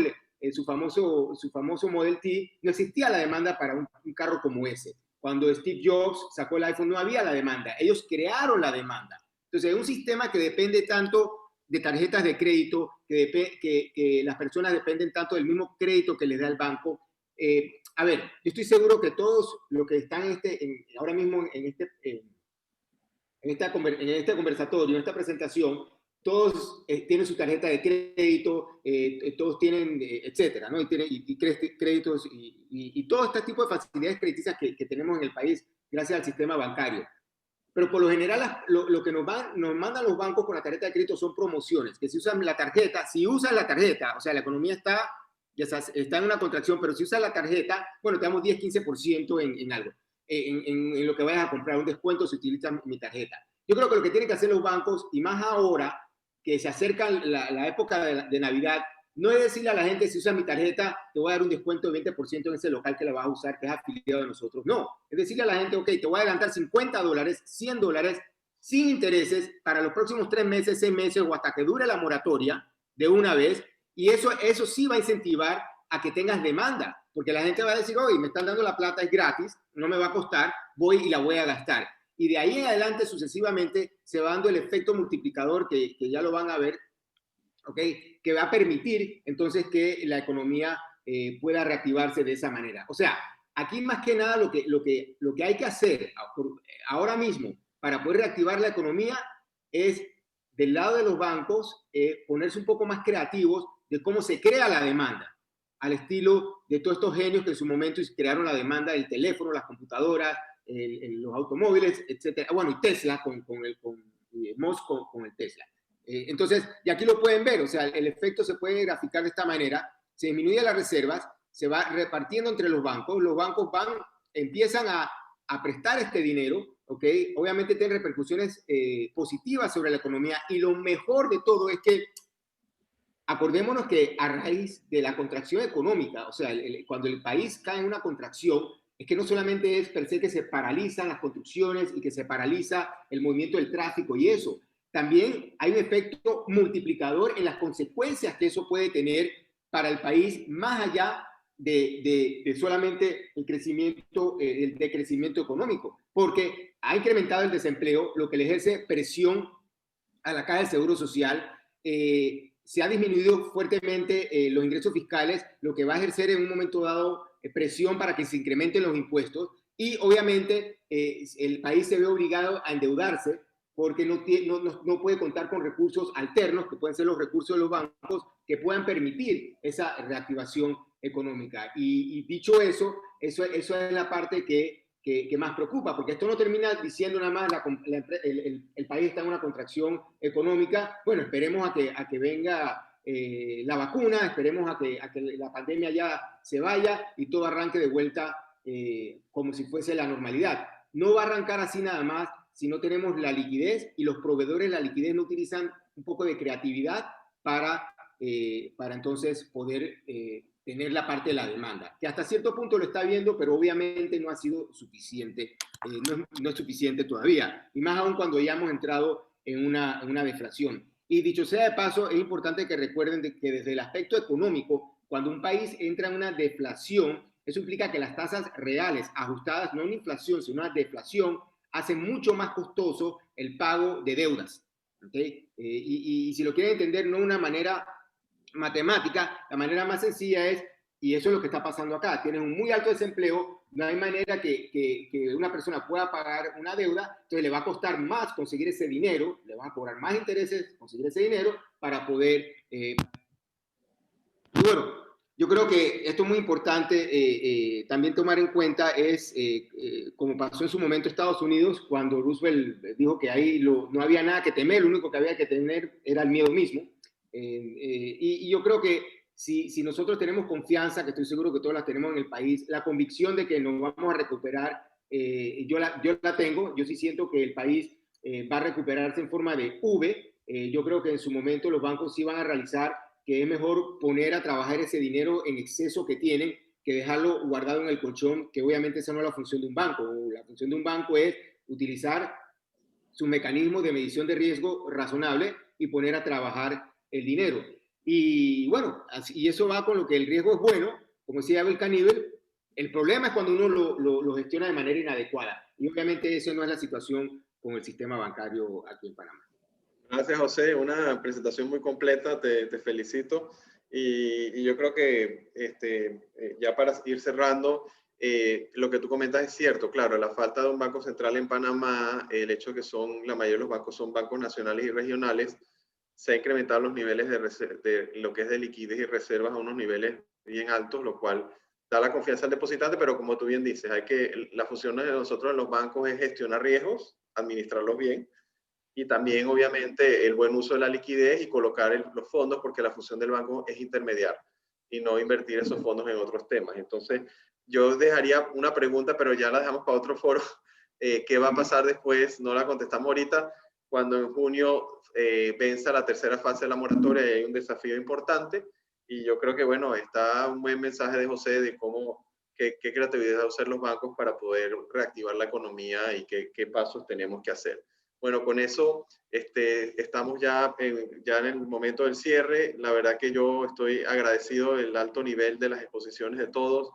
su famoso Model T, no existía la demanda para un carro como ese. Cuando Steve Jobs sacó el iPhone, no había la demanda. Ellos crearon la demanda. Entonces, es un sistema que depende tanto de tarjetas de crédito, que las personas dependen tanto del mismo crédito que les da el banco. A ver, yo estoy seguro que todos los que están ahora mismo en este conversatorio, en esta presentación, todos tienen su tarjeta de crédito, todos tienen, etcétera, ¿no? Y créditos y todo este tipo de facilidades crediticias que tenemos en el país gracias al sistema bancario. Pero por lo general, lo que nos mandan los bancos con la tarjeta de crédito son promociones, que si usan la tarjeta, o sea, la economía está en una contracción, pero si usas la tarjeta, bueno, te damos 10-15% en algo, en lo que vayas a comprar, un descuento si utilizas mi tarjeta. Yo creo que lo que tienen que hacer los bancos, y más ahora que se acerca la época de Navidad, no es decirle a la gente, si usas mi tarjeta, te voy a dar un descuento de 20% en ese local que la vas a usar, que es afiliado de nosotros. No, es decirle a la gente, ok, te voy a adelantar $50, $100, sin intereses, para los próximos 3 meses, 6 meses, o hasta que dure la moratoria de una vez, y eso sí va a incentivar a que tengas demanda, porque la gente va a decir, oye, me están dando la plata, es gratis, no me va a costar, voy y la voy a gastar. Y de ahí en adelante, sucesivamente, se va dando el efecto multiplicador que ya lo van a ver, ¿okay? Que va a permitir entonces que la economía pueda reactivarse de esa manera. O sea, aquí más que nada lo que hay que hacer ahora mismo para poder reactivar la economía es, del lado de los bancos, ponerse un poco más creativos de cómo se crea la demanda, al estilo de todos estos genios que en su momento crearon la demanda del teléfono, las computadoras, los automóviles, etcétera. Bueno, y Tesla con Musk con el Tesla. Entonces, y aquí lo pueden ver, o sea, el efecto se puede graficar de esta manera: se disminuyen las reservas, se va repartiendo entre los bancos empiezan a prestar este dinero, ¿ok? Obviamente tiene repercusiones positivas sobre la economía, y lo mejor de todo es que acordémonos que a raíz de la contracción económica, o sea, cuando el país cae en una contracción, es que no solamente es per se que se paralizan las construcciones y que se paraliza el movimiento del tráfico y eso, también hay un efecto multiplicador en las consecuencias que eso puede tener para el país, más allá de solamente el decrecimiento económico, porque ha incrementado el desempleo, lo que le ejerce presión a la Caja del Seguro Social. Se ha disminuido fuertemente los ingresos fiscales, lo que va a ejercer en un momento dado presión para que se incrementen los impuestos, y obviamente el país se ve obligado a endeudarse porque no puede contar con recursos alternos, que pueden ser los recursos de los bancos, que puedan permitir esa reactivación económica. Y dicho eso es la parte que más preocupa, porque esto no termina diciendo nada más el país está en una contracción económica. Bueno, esperemos a que venga la vacuna, esperemos a que la pandemia ya se vaya y todo arranque de vuelta como si fuese la normalidad. No va a arrancar así nada más si no tenemos la liquidez, y los proveedores la liquidez no utilizan un poco de creatividad para entonces poder tener la parte de la demanda, que hasta cierto punto lo está viendo, pero obviamente no ha sido suficiente, no es suficiente todavía, y más aún cuando ya hemos entrado en una deflación. Y dicho sea de paso, es importante que recuerden que desde el aspecto económico, cuando un país entra en una deflación, eso implica que las tasas reales ajustadas, no una inflación, sino una deflación, hacen mucho más costoso el pago de deudas. ¿Okay? Y si lo quieren entender, no de una manera matemática, la manera más sencilla es, y eso es lo que está pasando acá, tienes un muy alto desempleo, no hay manera que una persona pueda pagar una deuda, entonces le va a costar más conseguir ese dinero, le van a cobrar más intereses conseguir ese dinero para poder... y bueno, yo creo que esto es muy importante también tomar en cuenta, es como pasó en su momento Estados Unidos, cuando Roosevelt dijo que ahí no había nada que temer, lo único que había que tener era el miedo mismo. Y yo creo que si nosotros tenemos confianza, que estoy seguro que todos las tenemos en el país, la convicción de que nos vamos a recuperar, yo la tengo. Yo sí siento que el país va a recuperarse en forma de V. Yo creo que en su momento los bancos sí van a realizar que es mejor poner a trabajar ese dinero en exceso que tienen que dejarlo guardado en el colchón, que obviamente esa no es la función de un banco. La función de un banco es utilizar su mecanismo de medición de riesgo razonable y poner a trabajar el dinero. Y bueno, y eso va con lo que el riesgo es bueno, como decía Abel Caníbal. El problema es cuando uno lo gestiona de manera inadecuada. Y obviamente eso no es la situación con el sistema bancario aquí en Panamá. Gracias, José. Una presentación muy completa. Te felicito. Y yo creo que ya para ir cerrando, lo que tú comentas es cierto. Claro, la falta de un banco central en Panamá, el hecho de que la mayoría de los bancos son bancos nacionales y regionales, se han incrementado los niveles de lo que es de liquidez y reservas a unos niveles bien altos, lo cual da la confianza al depositante, pero como tú bien dices, la función de nosotros en los bancos es gestionar riesgos, administrarlos bien, y también obviamente el buen uso de la liquidez y colocar los fondos, porque la función del banco es intermediar y no invertir esos fondos en otros temas. Entonces, yo dejaría una pregunta, pero ya la dejamos para otro foro. ¿Qué va a pasar después? No la contestamos ahorita. Cuando en junio venza la tercera fase de la moratoria, hay un desafío importante, y yo creo que, bueno, está un buen mensaje de José de qué creatividad usan los bancos para poder reactivar la economía y qué pasos tenemos que hacer. Bueno, con eso estamos ya en el momento del cierre. La verdad que yo estoy agradecido del alto nivel de las exposiciones de todos,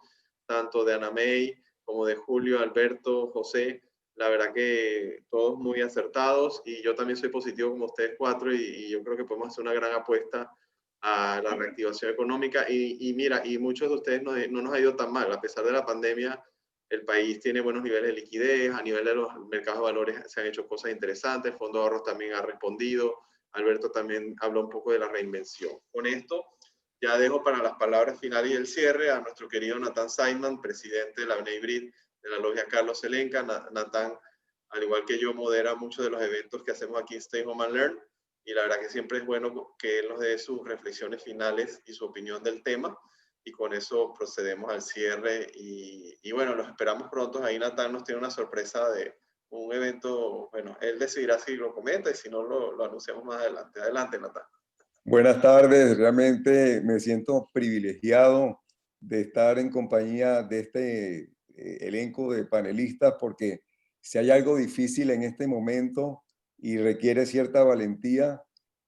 tanto de Ana May como de Julio, Alberto, José. La verdad que todos muy acertados, y yo también soy positivo como ustedes cuatro, y yo creo que podemos hacer una gran apuesta a la reactivación económica. Y mira, y muchos de ustedes no nos ha ido tan mal, a pesar de la pandemia. El país tiene buenos niveles de liquidez, a nivel de los mercados de valores se han hecho cosas interesantes, el Fondo de Ahorros también ha respondido, Alberto también habló un poco de la reinvención. Con esto ya dejo para las palabras finales y el cierre a nuestro querido Nathan Simon, presidente de la B'nai B'rith, de la logia Carlos Selenca. Nathan, al igual que yo, modera muchos de los eventos que hacemos aquí en Stay Home and Learn, y la verdad que siempre es bueno que él nos dé sus reflexiones finales y su opinión del tema. Y con eso procedemos al cierre, y bueno, los esperamos pronto. Ahí Nathan nos tiene una sorpresa de un evento. Bueno, él decidirá si lo comenta, y si no lo anunciamos más adelante. Adelante, Nathan. Buenas tardes, realmente me siento privilegiado de estar en compañía de este elenco de panelistas, porque si hay algo difícil en este momento y requiere cierta valentía,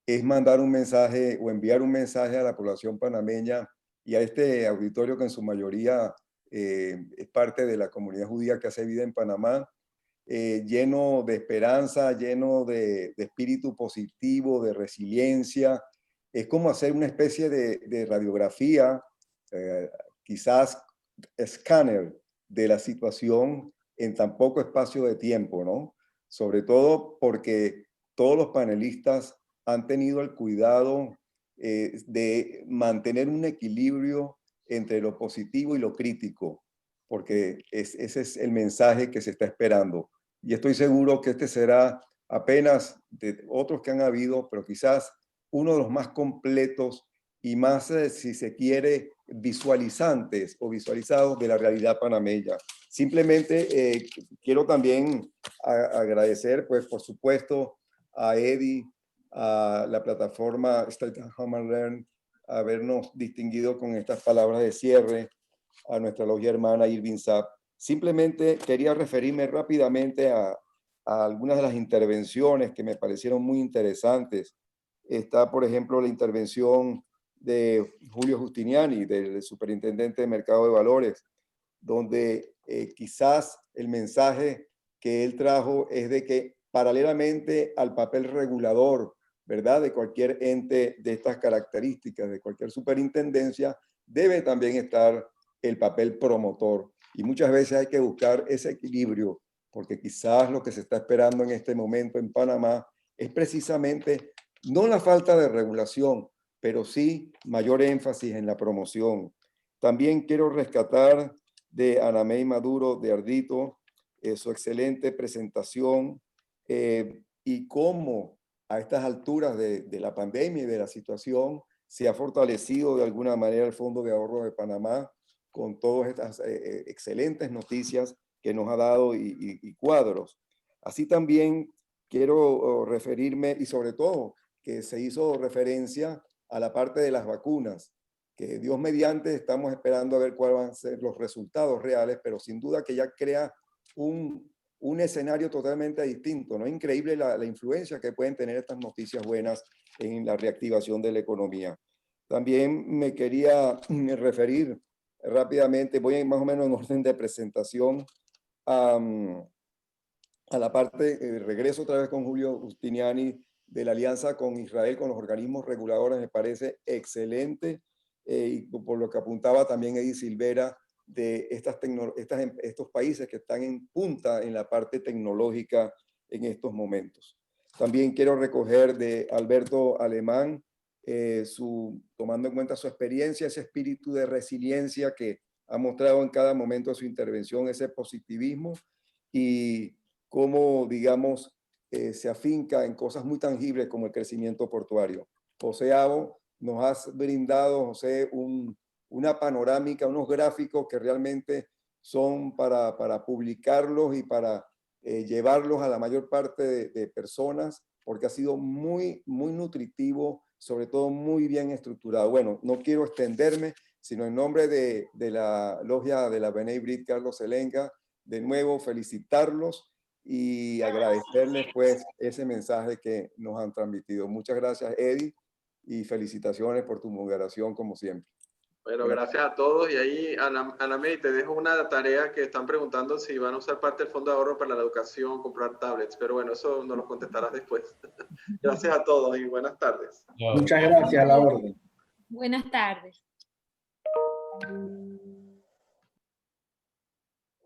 es mandar un mensaje o enviar un mensaje a la población panameña y a este auditorio que en su mayoría es parte de la comunidad judía que hace vida en Panamá, lleno de esperanza, lleno de espíritu positivo, de resiliencia. Es como hacer una especie de radiografía, quizás escáner de la situación en tan poco espacio de tiempo, ¿no? Sobre todo porque todos los panelistas han tenido el cuidado de mantener un equilibrio entre lo positivo y lo crítico, porque ese es el mensaje que se está esperando. Y estoy seguro que este será apenas de otros que han habido, pero quizás uno de los más completos y más, si se quiere, visualizantes o visualizados de la realidad panameña. Simplemente quiero también agradecer, pues, por supuesto, a Eddie, a la plataforma Stay at Home and Learn, habernos distinguido con estas palabras de cierre, a nuestra logia hermana Irving Sapp. Simplemente quería referirme rápidamente a algunas de las intervenciones que me parecieron muy interesantes. Está, por ejemplo, la intervención de Julio Justiniani, del superintendente de Mercado de Valores, donde quizás el mensaje que él trajo es de que paralelamente al papel regulador, ¿verdad?, de cualquier ente de estas características, de cualquier superintendencia, debe también estar el papel promotor. Y muchas veces hay que buscar ese equilibrio, porque quizás lo que se está esperando en este momento en Panamá es precisamente no la falta de regulación, pero sí mayor énfasis en la promoción. También quiero rescatar de Ana May Maduro de Ardito su excelente presentación y cómo a estas alturas de la pandemia y de la situación se ha fortalecido de alguna manera el Fondo de Ahorro de Panamá con todas estas excelentes noticias que nos ha dado y cuadros. Así también quiero referirme, y sobre todo que se hizo referencia a la parte de las vacunas, que Dios mediante estamos esperando a ver cuáles van a ser los resultados reales, pero sin duda que ya crea un escenario totalmente distinto, ¿no? Increíble la influencia que pueden tener estas noticias buenas en la reactivación de la economía. También me quería referir rápidamente, voy más o menos en orden de presentación, a la parte, regreso otra vez con Julio Justiniani, de la alianza con Israel, con los organismos reguladores, me parece excelente, y por lo que apuntaba también Eddie Silvera, de estos países que están en punta en la parte tecnológica en estos momentos. También quiero recoger de Alberto Alemán, tomando en cuenta su experiencia, ese espíritu de resiliencia que ha mostrado en cada momento de su intervención, ese positivismo y cómo, digamos, se afinca en cosas muy tangibles como el crecimiento portuario. José Abo, nos has brindado, José, una panorámica, unos gráficos que realmente son para publicarlos y para llevarlos a la mayor parte de personas, porque ha sido muy, muy nutritivo, sobre todo muy bien estructurado. Bueno, no quiero extenderme, sino en nombre de la logia de la B'nai B'rith Carlos Zelenga, de nuevo felicitarlos y agradecerles pues ese mensaje que nos han transmitido. Muchas gracias, Eddie, y felicitaciones por tu moderación como siempre. Bueno, gracias a todos. Y ahí, Ana May, te dejo una tarea que están preguntando si van a usar parte del Fondo de Ahorro para la educación, comprar tablets. Pero bueno, eso nos lo contestarás después. Gracias a todos y buenas tardes. Muchas gracias, a la orden. Buenas tardes.